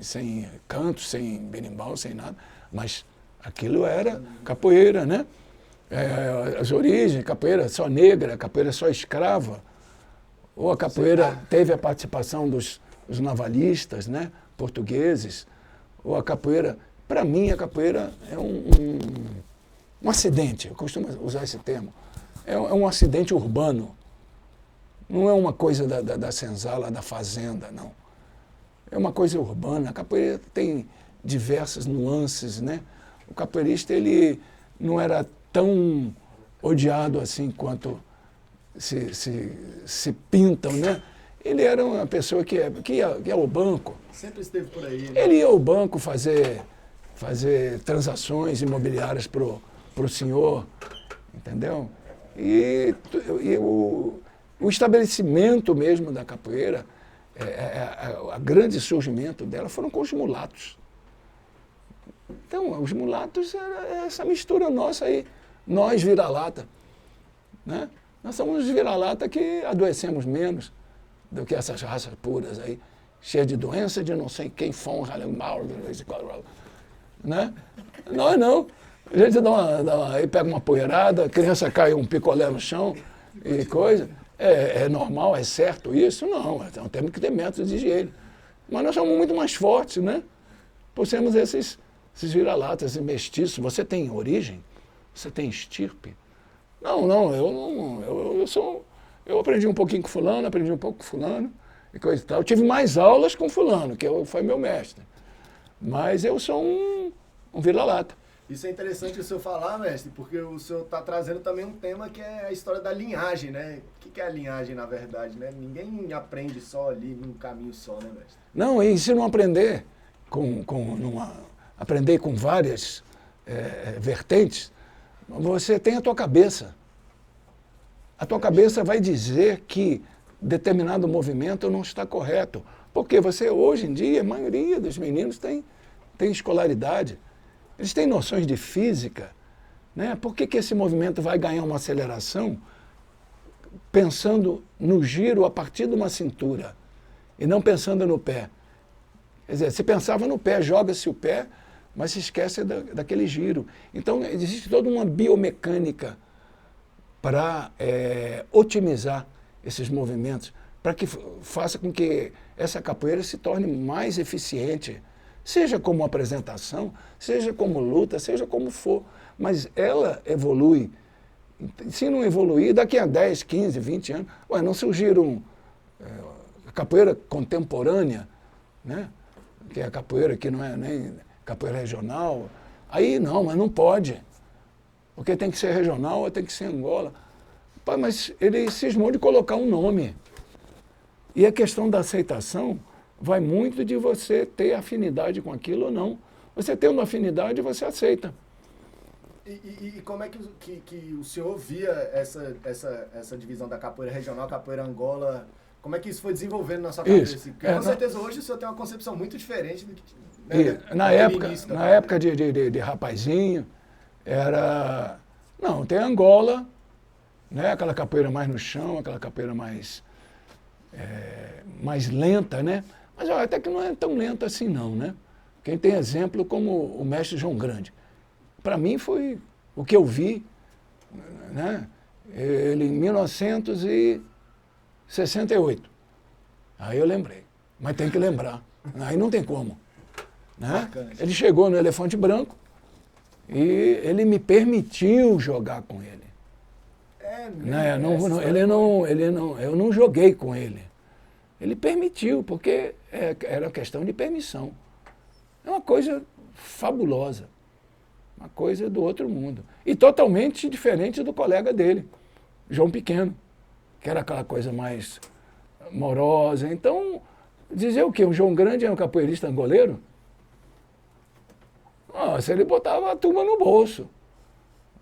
canto, sem berimbau, sem nada, mas aquilo era capoeira, né? As origens, capoeira só negra, capoeira só escrava, ou a capoeira teve a participação dos navalistas, né? Portugueses, ou a capoeira, para mim a capoeira é um acidente, eu costumo usar esse termo, é um acidente urbano, não é uma coisa da senzala, da fazenda, não. É uma coisa urbana. A capoeira tem diversas nuances, né? O capoeirista, ele não era tão odiado assim quanto se pintam, né? Ele era uma pessoa que ia ao banco. Sempre esteve por aí, né? Ele ia ao banco fazer transações imobiliárias pro senhor, entendeu? E o estabelecimento mesmo da capoeira, o grande surgimento dela foram com os mulatos. Então, os mulatos era essa mistura nossa aí, nós vira-lata. Né? Nós somos os vira-lata que adoecemos menos do que essas raças puras aí, cheias de doença de não sei quem, né? Nós não. A gente aí pega uma poeirada, a criança cai um picolé no chão e coisa. É normal, é certo isso? Não, então temos que ter métodos de higiene. Mas nós somos muito mais fortes, né? Por sermos esses vira-latas, esses mestiços. Você tem origem? Você tem estirpe? Não, eu aprendi um pouquinho com fulano, aprendi um pouco com fulano e coisa e tal. Eu tive mais aulas com fulano, que foi meu mestre. Mas eu sou um vira-lata. Isso é interessante o senhor falar, mestre, porque o senhor está trazendo também um tema que é a história da linhagem, né? O que é a linhagem, na verdade, né? Ninguém aprende só ali num caminho só, né, mestre? Não, e se não aprender aprender com várias vertentes, você tem a tua cabeça. A tua cabeça vai dizer que determinado movimento não está correto. Porque você, hoje em dia, a maioria dos meninos tem escolaridade. Eles têm noções de física, né? Por que esse movimento vai ganhar uma aceleração pensando no giro a partir de uma cintura e não pensando no pé? Quer dizer, se pensava no pé, joga-se o pé, mas se esquece daquele giro. Então, existe toda uma biomecânica para otimizar esses movimentos, para que faça com que essa capoeira se torne mais eficiente, seja como apresentação, seja como luta, seja como for. Mas ela evolui. Se não evoluir, daqui a 10, 15, 20 anos, não surgiram capoeira contemporânea, né? Que é a capoeira que não é nem capoeira regional. Aí não, mas não pode. Porque tem que ser regional ou tem que ser Angola. Mas ele cismou de colocar um nome. E a questão da aceitação vai muito de você ter afinidade com aquilo ou não. Você tendo afinidade, você aceita. E como é que o senhor via essa divisão da capoeira regional, capoeira Angola? Como é que isso foi desenvolvendo na sua cabeça? Porque com certeza hoje o senhor tem uma concepção muito diferente do que... Né, na época de rapazinho, era... Não, tem Angola, né? Aquela capoeira mais no chão, aquela capoeira mais lenta, né? Mas até que não é tão lenta assim não, né? quem tem exemplo como o mestre João Grande. Para mim foi o que eu vi, né? Ele em 1968. Aí eu lembrei, mas tem que lembrar, aí não tem como. Né? Ele chegou no Elefante Branco e ele me permitiu jogar com ele. Né? Eu não joguei com ele. Ele permitiu, porque era questão de permissão. É uma coisa fabulosa, uma coisa do outro mundo. E totalmente diferente do colega dele, João Pequeno, que era aquela coisa mais morosa. Então, dizer o quê? O João Grande era um capoeirista angoleiro? Nossa, ele botava a turma no bolso.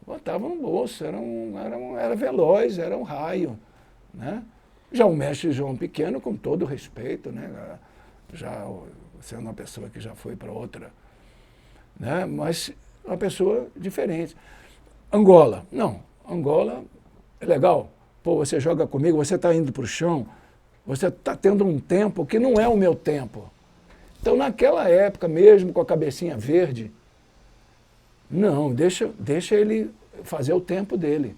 Botava no bolso, era veloz, era um raio. Né? Já o mestre João Pequeno, com todo respeito, né? Já sendo uma pessoa que já foi para outra, né? Mas uma pessoa diferente. Angola, não, Angola é legal. Pô, você joga comigo, você está indo para o chão, você está tendo um tempo que não é o meu tempo. Então, naquela época, mesmo com a cabecinha verde, não, deixa ele fazer o tempo dele.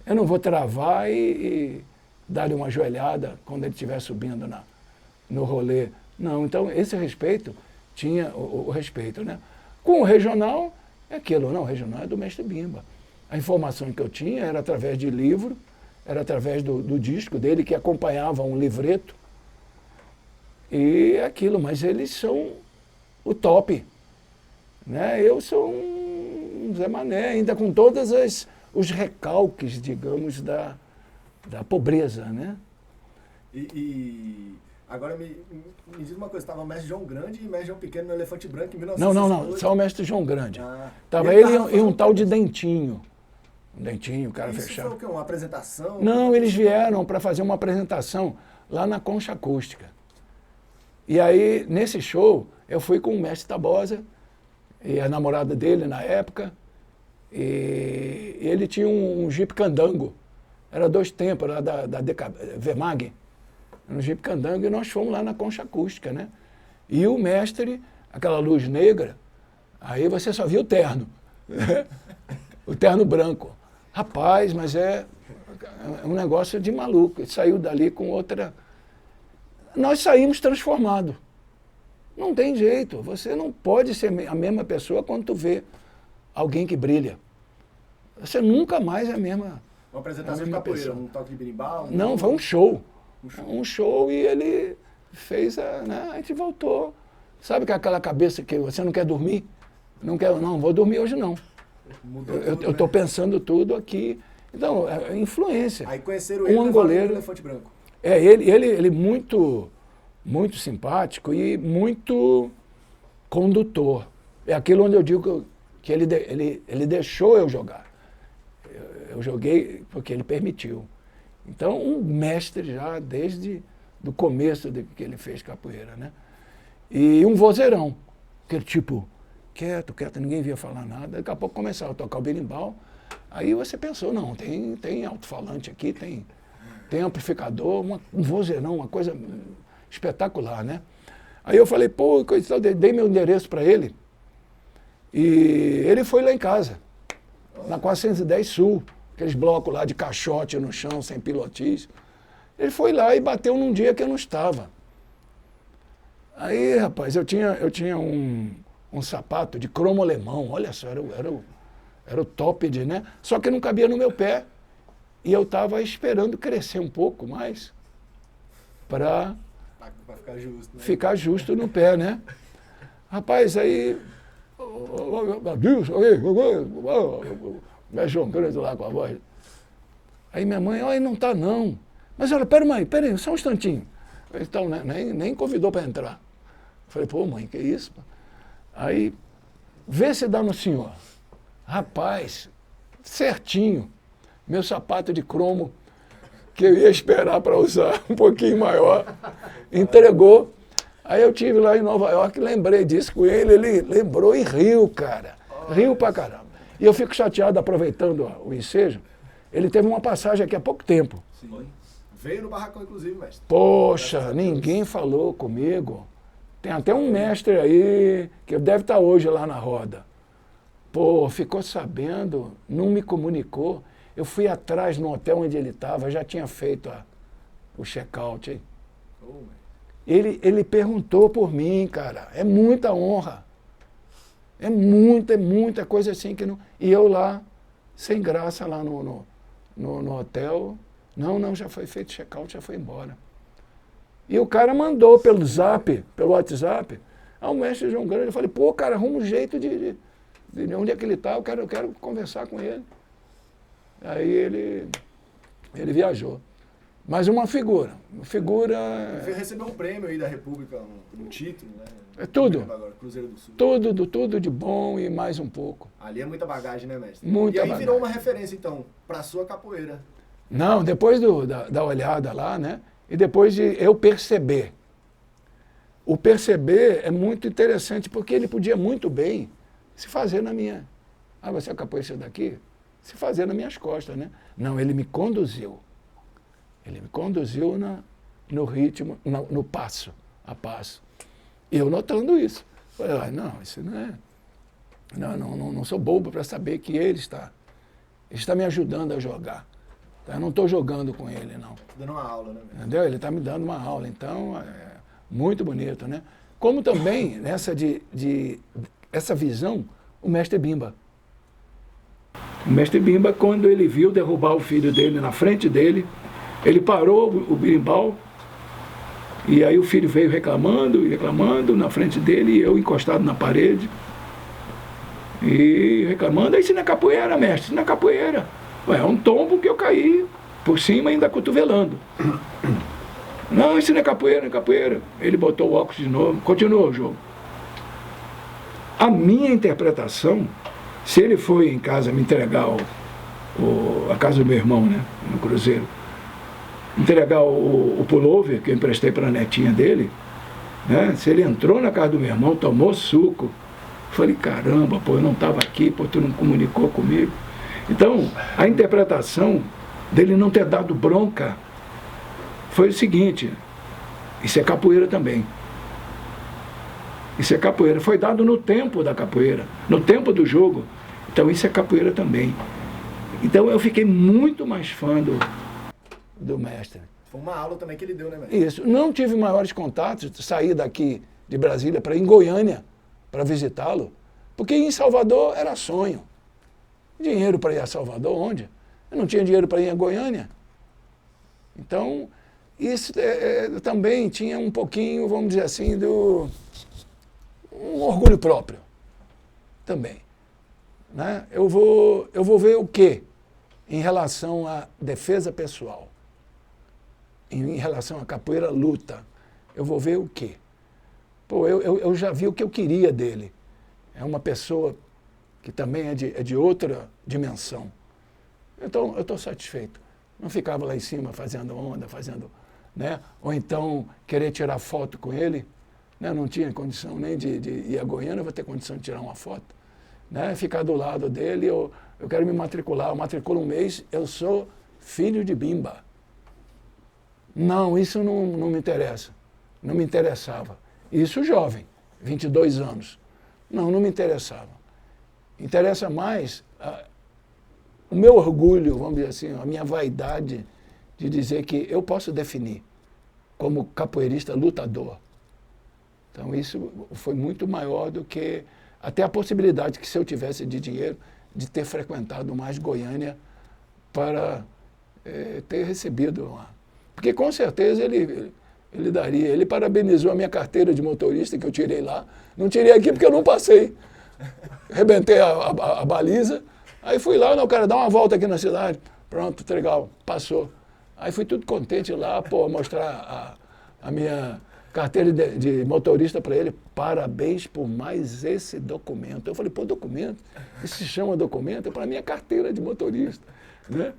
Eu não vou travar e dar-lhe uma joelhada quando ele estiver subindo no rolê. Não, então esse respeito, tinha o respeito, né? Com o regional, é aquilo, não, o regional é do mestre Bimba. A informação que eu tinha era através de livro, era através do disco dele, que acompanhava um livreto, e aquilo, mas eles são o top. Né? Eu sou um Zé Mané, ainda com todos os recalques, digamos, da pobreza. Né? E agora me diz uma coisa, estava o mestre João Grande e o mestre João Pequeno no Elefante Branco em 1968? Não, só o mestre João Grande. Estava ele e um tal de Dentinho. Dentinho, o cara Isso fechado. foi o quê? Uma apresentação? Não, eles vieram para fazer uma apresentação lá na Concha Acústica. E aí, nesse show, eu fui com o mestre Tabosa e a namorada dele na época, e ele tinha um Jeep Candango. Era 2 tempos, era da Vemag. Um Jeep Candango, e nós fomos lá na Concha Acústica, né? E o mestre, aquela luz negra, aí você só via o terno. O terno branco. Rapaz, mas é um negócio de maluco. Ele saiu dali com outra... Nós saímos transformados. Não tem jeito. Você não pode ser a mesma pessoa quando tu vê alguém que brilha. Você nunca mais é a mesma. Uma apresentação de capoeira, um toque de berimbau? Não, foi um show. Um show e ele fez, né? A gente voltou. Sabe que é aquela cabeça que você não quer dormir? Não, vou dormir hoje não. Eu estou pensando tudo aqui. Então, é influência. Aí conheceram ele angoleiro, no Elefante Branco. Ele muito simpático e muito condutor. É aquilo onde eu digo que ele deixou eu jogar. Eu joguei porque ele permitiu. Então, um mestre já desde o começo de que ele fez capoeira, né? E um vozeirão, aquele tipo... quieto, ninguém via falar nada. Daqui a pouco começava a tocar o berimbau. Aí você pensou, não, tem alto-falante aqui, tem amplificador, um vozeirão, uma coisa espetacular, né? Aí eu falei, pô, dei meu endereço para ele. E ele foi lá em casa, na 410 Sul, aqueles blocos lá de caixote no chão, sem pilotis. Ele foi lá e bateu num dia que eu não estava. Aí, rapaz, eu tinha um sapato de cromo alemão, olha só, era o top né? Só que não cabia no meu pé. E eu estava esperando crescer um pouco mais para ficar justo, né? Ficar justo no pé, né? Rapaz, aí... Me jogando lá com a voz. Aí minha mãe, olha, não está não. Mas olha, peraí, só um instantinho. Então, nem convidou para entrar. Falei, pô, mãe, que isso? Aí, vê se dá no senhor. Rapaz, certinho. Meu sapato de cromo, que eu ia esperar para usar um pouquinho maior, entregou. Aí eu tive lá em Nova York, lembrei disso com ele lembrou e riu, cara. Riu pra caramba. E eu fico chateado, aproveitando o ensejo, ele teve uma passagem aqui há pouco tempo. Sim. Veio no barracão, inclusive, mestre. Poxa, ninguém falou comigo. Tem até um mestre aí, que deve estar hoje lá na roda. Pô, ficou sabendo, não me comunicou. Eu fui atrás no hotel onde ele estava, já tinha feito o check-out aí. Ele perguntou por mim, cara. É muita honra. É muita coisa assim que não... E eu lá, sem graça, lá no hotel. Não, já foi feito check-out, já foi embora. E o cara mandou pelo zap, pelo WhatsApp, ao mestre João Grande. Eu falei, pô, cara, arruma um jeito de onde é que ele está, eu quero conversar com ele. Aí ele viajou. Mas uma figura. Ele recebeu um prêmio aí da República, um título, né? É tudo. Agora, Cruzeiro do Sul. Tudo de bom e mais um pouco. Ali é muita bagagem, né, mestre? Muita e aí bagagem. virou uma referência, então, para a sua capoeira. Não, depois da olhada lá, né? E depois de eu perceber. O perceber é muito interessante, porque ele podia muito bem se fazer na minha... Ah, você é capoeirista daqui? Se fazer nas minhas costas, né? Não, ele me conduziu. Ele me conduziu no ritmo, no passo a passo. Eu notando isso. Falei, não, isso não é... Não sou bobo para saber que ele está me ajudando a jogar. Eu não estou jogando com ele, não. Dando uma aula, né? Entendeu? Ele está me dando uma aula. Então, é muito bonito, né? Como também, nessa essa visão, o mestre Bimba. O mestre Bimba, quando ele viu derrubar o filho dele na frente dele, ele parou o berimbau, e aí o filho veio reclamando na frente dele, e eu encostado na parede, e reclamando, aí isso não é capoeira, mestre, isso não é capoeira. Ué, é um tombo que eu caí por cima ainda cotovelando. Não, isso não é capoeira, não é capoeira. Ele botou o óculos de novo, continuou o jogo. A minha interpretação, se ele foi em casa me entregar a casa do meu irmão, né, no Cruzeiro, entregar o pullover que eu emprestei para a netinha dele, né, se ele entrou na casa do meu irmão, tomou suco, falei, caramba, pô, eu não estava aqui, pô, tu não comunicou comigo. Então, a interpretação dele não ter dado bronca foi o seguinte, isso é capoeira também. Isso é capoeira. Foi dado no tempo da capoeira, no tempo do jogo. Então, isso é capoeira também. Então, eu fiquei muito mais fã do mestre. Foi uma aula também que ele deu, né, mestre? Isso. Não tive maiores contatos, saí daqui de Brasília para ir em Goiânia para visitá-lo, porque em Salvador era sonho. Dinheiro para ir a Salvador, onde? Eu não tinha dinheiro para ir a Goiânia. Então, isso também tinha um pouquinho, vamos dizer assim, um orgulho próprio. Também. Né? Eu vou ver o quê? Em relação à defesa pessoal. Em relação à capoeira luta. Eu vou ver o quê? Pô, eu já vi o que eu queria dele. É uma pessoa que também é de outra dimensão. Então, eu estou satisfeito. Não ficava lá em cima fazendo onda, né? Ou então querer tirar foto com ele, né? Não tinha condição nem de ir a Goiânia, eu vou ter condição de tirar uma foto. Né? Ficar do lado dele, eu quero me matricular, eu matriculo um mês, eu sou filho de Bimba. Não, isso não me interessa. Não me interessava. Isso jovem, 22 anos. Não me interessava. Interessa mais o meu orgulho, vamos dizer assim, a minha vaidade de dizer que eu posso definir como capoeirista lutador. Então isso foi muito maior do que até a possibilidade que, se eu tivesse de dinheiro, de ter frequentado mais Goiânia para ter recebido uma... Porque com certeza ele daria. Ele parabenizou a minha carteira de motorista que eu tirei lá. Não tirei aqui porque eu não passei. Arrebentei a baliza, aí fui lá, o cara dá uma volta aqui na cidade, pronto, legal, passou. Aí fui tudo contente lá, pô, mostrar a minha carteira de motorista para ele, parabéns por mais esse documento. Eu falei, pô, documento? Isso se chama documento? É para minha carteira de motorista, né?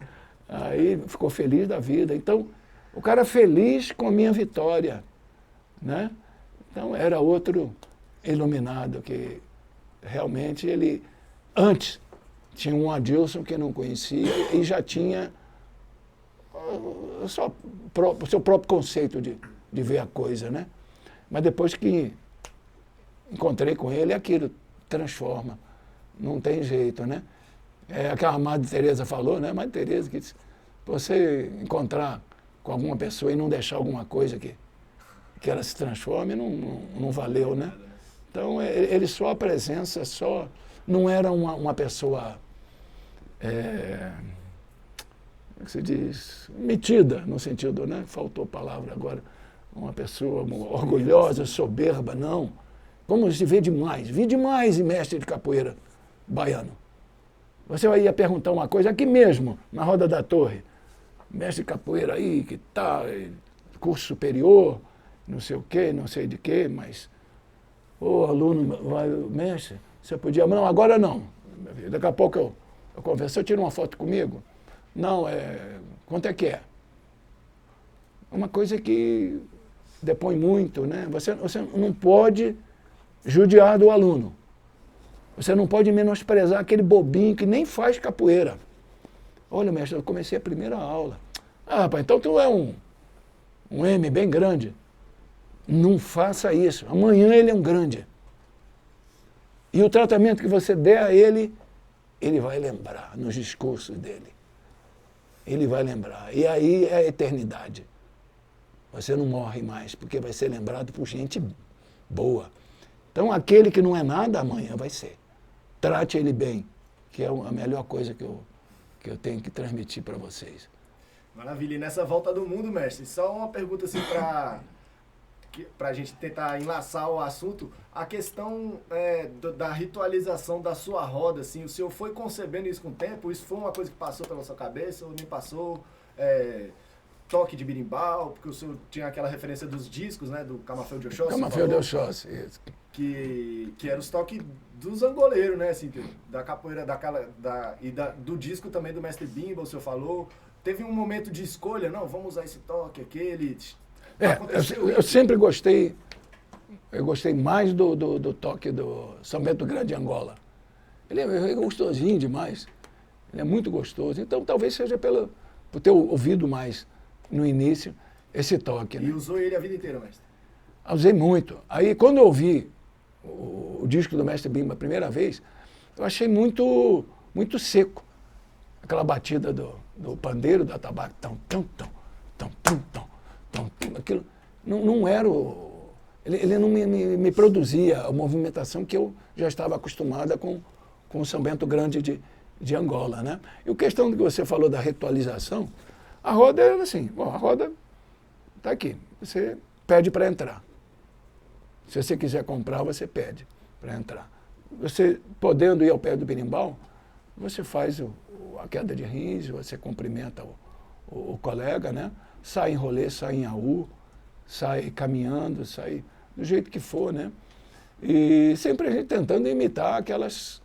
Aí ficou feliz da vida. Então, o cara feliz com a minha vitória, né? Então, era outro iluminado que... Realmente ele, antes, tinha um Adilson que eu não conhecia e já tinha o seu próprio conceito de ver a coisa, né? Mas depois que encontrei com ele, aquilo transforma. Não tem jeito, né? É aquela Madre Teresa falou, né? Madre Teresa que disse, você encontrar com alguma pessoa e não deixar alguma coisa que ela se transforme, não valeu, né? Então, ele só a presença, só não era uma pessoa, como se diz, metida, no sentido, né? Faltou palavra agora, uma pessoa orgulhosa, soberba, não. Como se vê demais, vi demais em mestre de capoeira baiano. Você ia perguntar uma coisa aqui mesmo, na Roda da Torre, mestre de capoeira aí, que tá, curso superior, não sei o quê, não sei de quê, mas o aluno vai, mestre, você podia, não, agora não, daqui a pouco eu converso, você tira uma foto comigo? Não, quanto é que é? Uma coisa que depõe muito, né? Você não pode judiar do aluno. Você não pode menosprezar aquele bobinho que nem faz capoeira. Olha, mestre, eu comecei a primeira aula. Ah, rapaz, então tu é um M bem grande. Não faça isso. Amanhã ele é um grande. E o tratamento que você der a ele, ele vai lembrar nos discursos dele. Ele vai lembrar. E aí é a eternidade. Você não morre mais, porque vai ser lembrado por gente boa. Então, aquele que não é nada, amanhã vai ser. Trate ele bem, que é a melhor coisa que eu tenho que transmitir para vocês. Maravilha. E nessa volta do mundo, mestre, só uma pergunta assim para a gente tentar enlaçar o assunto. A questão da ritualização da sua roda, assim, o senhor foi concebendo isso com o tempo? Isso foi uma coisa que passou pela sua cabeça ou nem passou? Toque de berimbau, porque o senhor tinha aquela referência dos discos, né, do Camafeu de Oxóssi. Camafeu de Oxóssi, isso. Que era os toques dos angoleiros, né, assim, da capoeira, do disco também do Mestre Bimba, o senhor falou. Teve um momento de escolha, não, vamos usar esse toque, aquele... Eu sempre gostei, eu gostei mais do toque do São Bento Grande Angola. Ele é gostosinho demais, ele é muito gostoso, então talvez seja por ter ouvido mais no início esse toque. E né? usou ele a vida inteira, mestre? Usei muito. Aí quando eu ouvi o disco do Mestre Bimba a primeira vez, eu achei muito seco. Aquela batida do pandeiro, do atabaque, aquilo não era ele não me produzia a movimentação que eu já estava acostumada com o São Bento Grande de Angola, né? E a questão que você falou da ritualização, a roda era assim, a roda está aqui, você pede para entrar. Se você quiser comprar, você pede para entrar. Você, podendo ir ao pé do berimbau, você faz a queda de rins, você cumprimenta o colega, né? Sai em rolê, sai em AU, sai caminhando, sai do jeito que for, né? E sempre a gente tentando imitar aquelas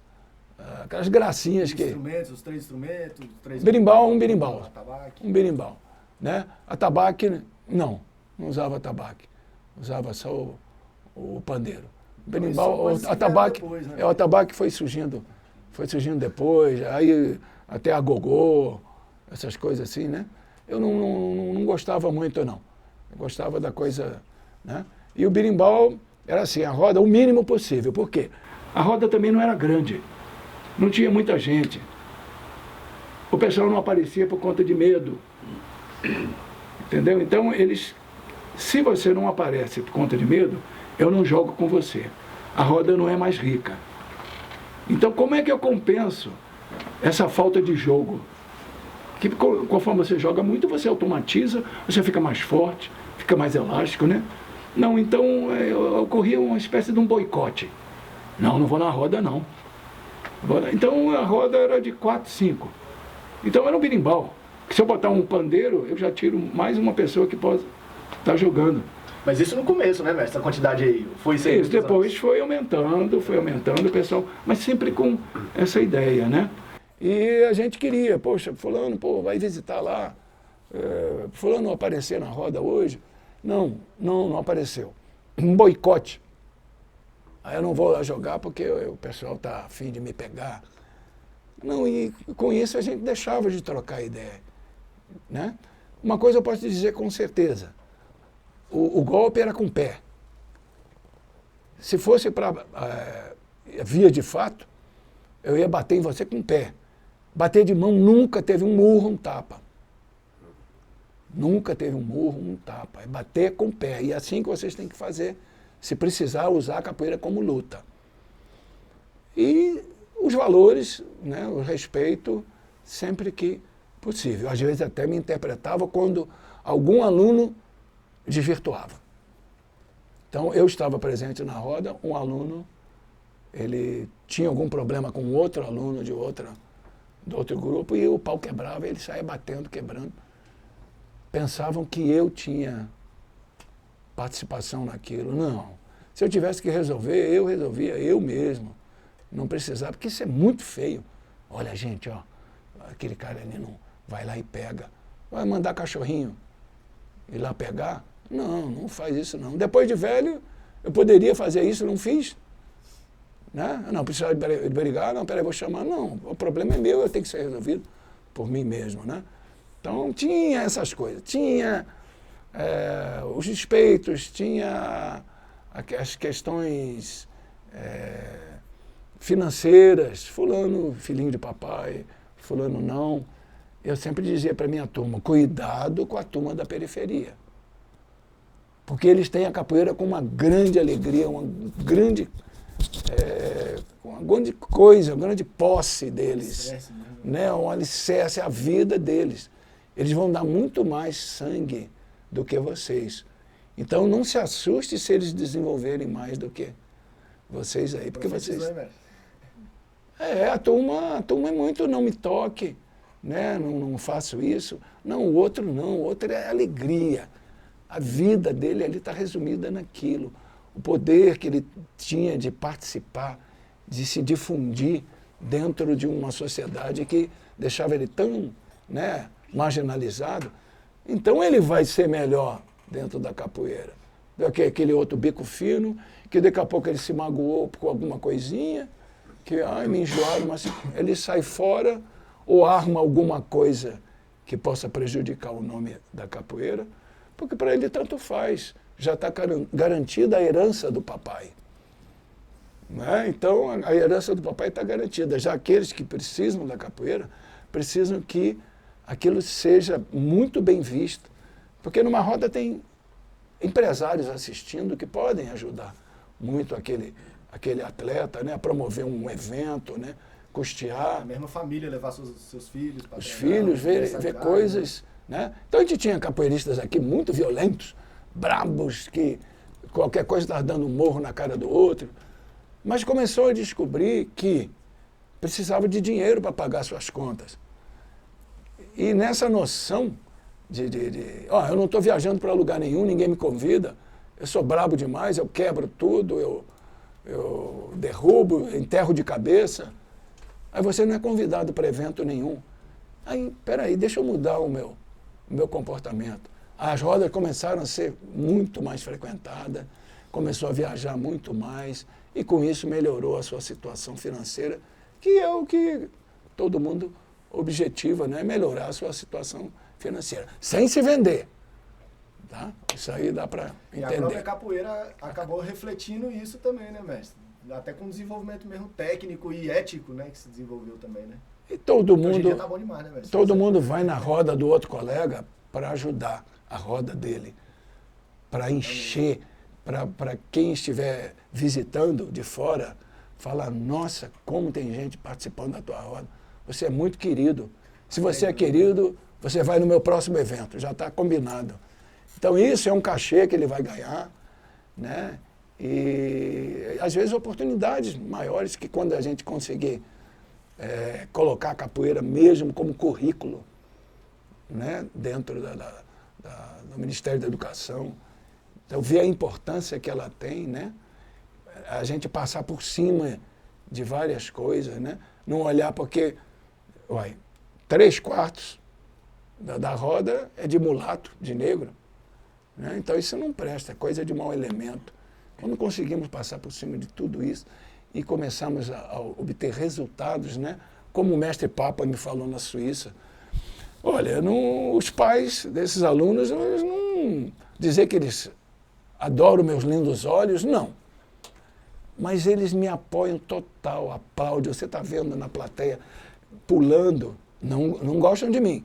gracinhas que... Os três instrumentos, Berimbau, um berimbau. Atabaque. Um berimbau, né? Atabaque, não usava atabaque. Usava só o pandeiro. Berimbau, o atabaque, depois, né? O atabaque foi surgindo depois, aí até a gogô, essas coisas assim, né? Eu não gostava muito, não. Eu gostava da coisa, né? E o berimbau era assim, a roda o mínimo possível. Por quê? A roda também não era grande. Não tinha muita gente. O pessoal não aparecia por conta de medo. Entendeu? Então, se você não aparece por conta de medo, eu não jogo com você. A roda não é mais rica. Então, como é que eu compenso essa falta de jogo? Que conforme você joga muito, você automatiza, você fica mais forte, fica mais elástico, né? Não, então ocorria uma espécie de um boicote. Não vou na roda, não. Então a roda era de 4, 5. Então era um berimbau. Se eu botar um pandeiro, eu já tiro mais uma pessoa que pode estar jogando. Mas isso no começo, né, mestre? A quantidade aí foi sempre. Isso depois foi aumentando, o pessoal, mas sempre com essa ideia, né? E a gente queria, poxa, fulano, vai visitar lá, fulano não aparecer na roda hoje. Não apareceu. Um boicote. Aí eu não vou lá jogar porque o pessoal está a fim de me pegar. Não, e com isso a gente deixava de trocar ideia, né? Uma coisa eu posso te dizer com certeza, o golpe era com o pé. se fosse para via de fato, eu ia bater em você com o pé. Bater de mão nunca teve um murro, um tapa. Nunca teve um murro, um tapa. É bater com o pé. E é assim que vocês têm que fazer, se precisar usar a capoeira como luta. E os valores, né, o respeito, sempre que possível. Às vezes até me interpretava quando algum aluno desvirtuava. Então, eu estava presente na roda, um aluno, ele tinha algum problema com outro aluno do outro grupo, e o pau quebrava, ele saía batendo, quebrando. Pensavam que eu tinha participação naquilo. Não. Se eu tivesse que resolver, eu resolvia eu mesmo. Não precisava, porque isso é muito feio. Olha, gente, ó, aquele cara ali não vai lá e pega. Vai mandar cachorrinho ir lá pegar? Não, não faz isso não. Depois de velho, eu poderia fazer isso, não fiz. Né? Não, precisava de brigar, não, peraí, vou chamar. Não, o problema é meu, eu tenho que ser resolvido por mim mesmo, né? Então, tinha essas coisas. Tinha os respeitos, tinha as questões financeiras. Fulano, filhinho de papai, fulano não. Eu sempre dizia para a minha turma, cuidado com a turma da periferia. Porque eles têm a capoeira com uma grande alegria, uma grande coisa, uma grande posse deles. Né? Um alicerce, a vida deles. Eles vão dar muito mais sangue do que vocês. Então não se assuste se eles desenvolverem mais do que vocês aí. Porque vocês... a turma é muito, não me toque, né? Não faço isso. Não, o outro não, o outro é alegria. A vida dele ali está resumida naquilo. O poder que ele tinha de participar, de se difundir dentro de uma sociedade que deixava ele tão, né, marginalizado. Então ele vai ser melhor dentro da capoeira do que aquele outro bico fino, que daqui a pouco ele se magoou com alguma coisinha, que me enjoaram, mas ele sai fora ou arma alguma coisa que possa prejudicar o nome da capoeira, porque para ele tanto faz, já está garantida a herança do papai. Né? Então a herança do papai está garantida. Já aqueles que precisam da capoeira, precisam que aquilo seja muito bem visto, porque numa roda tem empresários assistindo que podem ajudar muito aquele atleta, né, a promover um evento, né, custear. A mesma família levar seus filhos para os filhos, ver coisas. Né? Então a gente tinha capoeiristas aqui muito violentos, brabos, que qualquer coisa estava dando um morro na cara do outro. Mas começou a descobrir que precisava de dinheiro para pagar suas contas. E nessa noção eu não estou viajando para lugar nenhum, ninguém me convida, eu sou brabo demais, eu quebro tudo, eu derrubo, enterro de cabeça. Aí você não é convidado para evento nenhum. Aí, peraí, deixa eu mudar o meu comportamento. As rodas começaram a ser muito mais frequentadas, começou a viajar muito mais, e com isso melhorou a sua situação financeira, que é o que todo mundo objetiva, né? Melhorar a sua situação financeira, sem se vender. Tá? Isso aí dá para entender. E a própria capoeira acabou refletindo isso também, né, mestre? Até com o desenvolvimento mesmo técnico e ético, né, que se desenvolveu também, né? E todo mundo, tá bom demais, né, mestre? Todo mundo vai na roda do outro colega para ajudar a roda dele, para encher, para quem estiver visitando de fora, falar, nossa, como tem gente participando da tua roda. Você é muito querido. Se você é querido, você vai no meu próximo evento, já está combinado. Então isso é um cachê que ele vai ganhar, né? E às vezes oportunidades maiores que quando a gente conseguir colocar a capoeira mesmo como currículo, né? Dentro do Ministério da Educação. Então ver a importância que ela tem, né? A gente passar por cima de várias coisas, né? Não olhar porque 3/4 da roda é de mulato, de negro. Né? Então isso não presta, é coisa de mau elemento. Quando conseguimos passar por cima de tudo isso e começamos a obter resultados, né? Como o mestre Papa me falou na Suíça, olha, os pais desses alunos, eles não dizer que eles adoram meus lindos olhos, não. Mas eles me apoiam total, aplaudem. Você está vendo na plateia, pulando, não gostam de mim.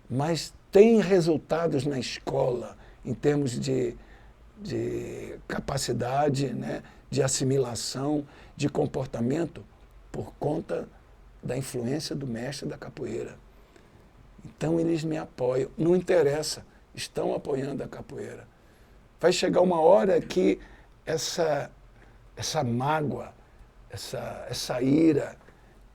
Mas tem resultados na escola, em termos de capacidade, né, de assimilação, de comportamento, por conta da influência do mestre da capoeira. Então eles me apoiam. Não interessa, estão apoiando a capoeira. Vai chegar uma hora que essa mágoa, essa ira,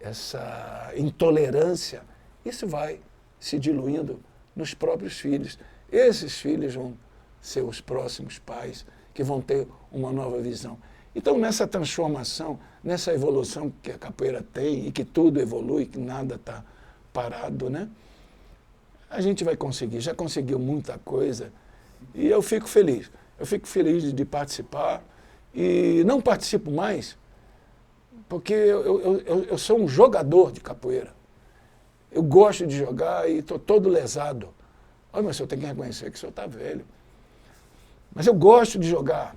essa intolerância, isso vai se diluindo nos próprios filhos. Esses filhos vão ser os próximos pais, que vão ter uma nova visão. Então, nessa transformação, nessa evolução que a capoeira tem, e que tudo evolui, que nada está parado, né? A gente vai conseguir, já conseguiu muita coisa, e eu fico feliz. Eu fico feliz de participar, e não participo mais, porque eu sou um jogador de capoeira. Eu gosto de jogar e estou todo lesado. Olha, mas o senhor tem que reconhecer que o senhor está velho. Mas eu gosto de jogar.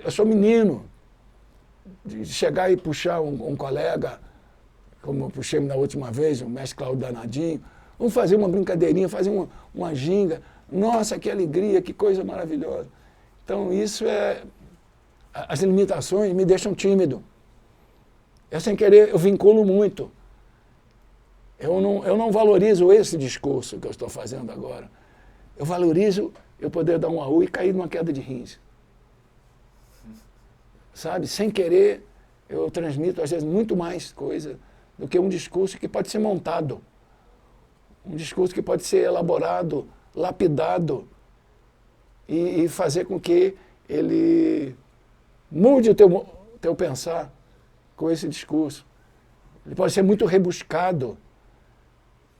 Eu sou menino. De chegar e puxar um colega, como eu puxei na última vez, o mestre Cláudio Danadinho, vamos fazer uma brincadeirinha, fazer uma ginga. Nossa, que alegria, que coisa maravilhosa. Então, isso é... As limitações me deixam tímido. Eu, sem querer, eu vinculo muito. Eu não valorizo esse discurso que eu estou fazendo agora. Eu valorizo eu poder dar um aú e cair numa queda de rins. Sabe? Sem querer, eu transmito, às vezes, muito mais coisa do que um discurso que pode ser montado. Um discurso que pode ser elaborado, lapidado e fazer com que ele mude o teu pensar com esse discurso. Ele pode ser muito rebuscado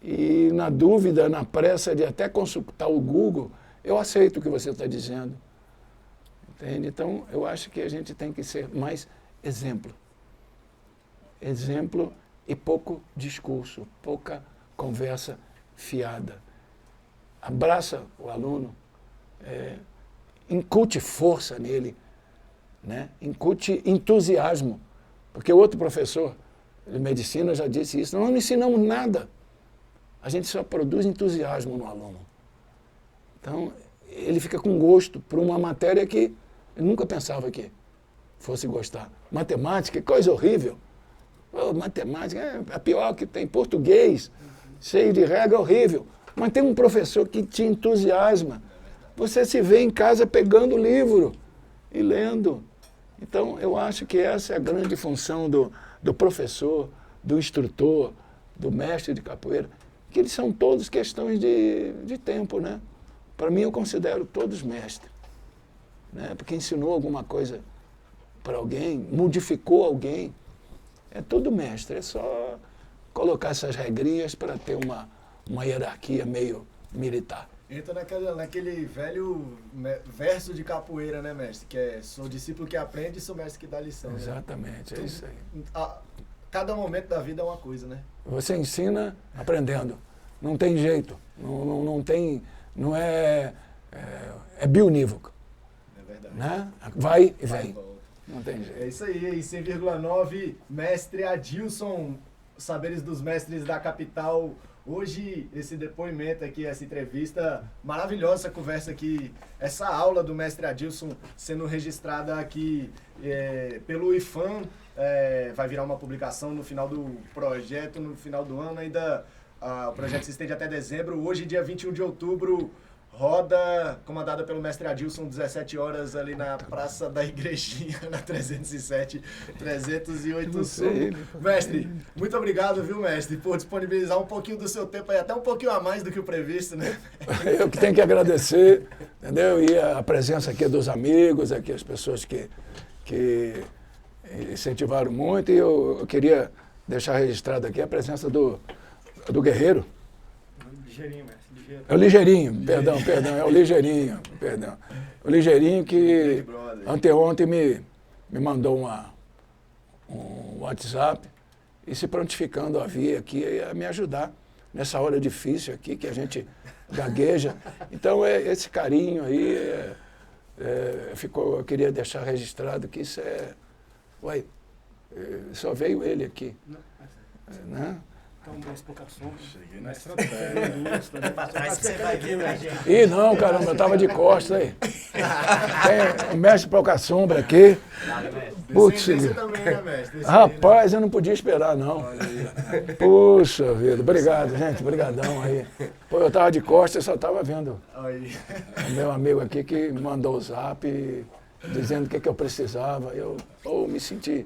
e, na dúvida, na pressa de até consultar o Google, eu aceito o que você está dizendo. Entende? Então, eu acho que a gente tem que ser mais exemplo. Exemplo e pouco discurso, pouca conversa fiada. Abraça o aluno, incute força nele, né? Incute entusiasmo. Porque o outro professor de medicina já disse isso, nós não ensinamos nada. A gente só produz entusiasmo no aluno. Então, ele fica com gosto por uma matéria que ele nunca pensava que fosse gostar. Matemática, coisa horrível. Oh, matemática é a pior que tem. Português, cheio de regra, horrível. Mas tem um professor que te entusiasma. Você se vê em casa pegando o livro e lendo. Então, eu acho que essa é a grande função do professor, do instrutor, do mestre de capoeira, que eles são todos questões de tempo, né? Para mim, eu considero todos mestres, né? Porque ensinou alguma coisa para alguém, modificou alguém. É tudo mestre, é só colocar essas regrinhas para ter uma hierarquia meio militar. Entra naquele velho verso de capoeira, né, mestre? Que é, sou discípulo que aprende e sou mestre que dá lição. Exatamente, né? É isso aí. Cada momento da vida é uma coisa, né? Você ensina aprendendo. Não tem jeito. Não tem... Não é bionívoco. É verdade. Né? Vai e Vai e vem. volta. Não tem jeito. É isso aí, em 100,9, mestre Adilson, Saberes dos Mestres da Capital. Hoje, esse depoimento aqui, essa entrevista maravilhosa, essa conversa aqui, essa aula do mestre Adilson sendo registrada aqui pelo IFAM, vai virar uma publicação no final do projeto, no final do ano ainda. O projeto se estende até dezembro. Hoje, dia 21 de outubro, roda comandada pelo mestre Adilson, 17 horas ali na Praça da Igrejinha, na 307, 308 Sul. Mestre, muito obrigado, viu, mestre, por disponibilizar um pouquinho do seu tempo aí, até um pouquinho a mais do que o previsto, né? Eu que tenho que agradecer, entendeu? E a presença aqui dos amigos, aqui as pessoas que incentivaram muito, e eu queria deixar registrado aqui a presença do Guerreiro. Ligeirinho, mestre. Ligeiro. É o Ligeirinho, perdão, é o Ligeirinho, perdão. O Ligeirinho que anteontem me mandou um WhatsApp e se prontificando a vir aqui e a me ajudar nessa hora difícil aqui, que a gente gagueja. Então, esse carinho aí eu queria deixar registrado que isso uai, só veio ele aqui. Né? Então, uma explicação. Cheguei na estratégia. Pra trás que você vai ver, né, gente? Ih, não, caramba, eu tava de costas aí. Tem o mestre Pouca Sombra aqui. Putz, Descendência também, né, mestre? Esse rapaz, eu não podia esperar, não. Puxa vida, obrigado, gente, brigadão aí. Pô, eu tava de costas, só tava vendo aí. o meu amigo aqui que mandou o zap dizendo o que eu precisava. Eu me senti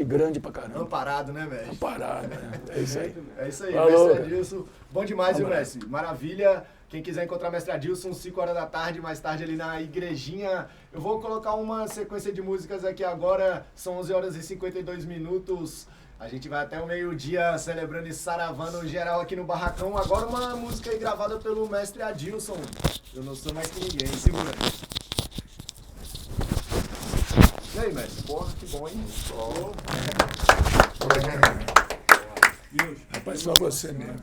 grande pra caramba. Amparado, né, mestre? Amparado, né? É isso aí. É isso aí, Falou, mestre Adilson. Bom demais, viu, mestre? Maravilha. Quem quiser encontrar mestre Adilson, 5 horas da tarde, mais tarde ali na igrejinha. Eu vou colocar uma sequência de músicas aqui agora. São 11 horas e 52 minutos. A gente vai até o meio-dia celebrando e saravando geral aqui no Barracão. Agora uma música aí gravada pelo mestre Adilson. Eu não sou mais que ninguém. Segura aí. E aí, mestre? Porra, que bom, hein? Rapaz, só você mesmo.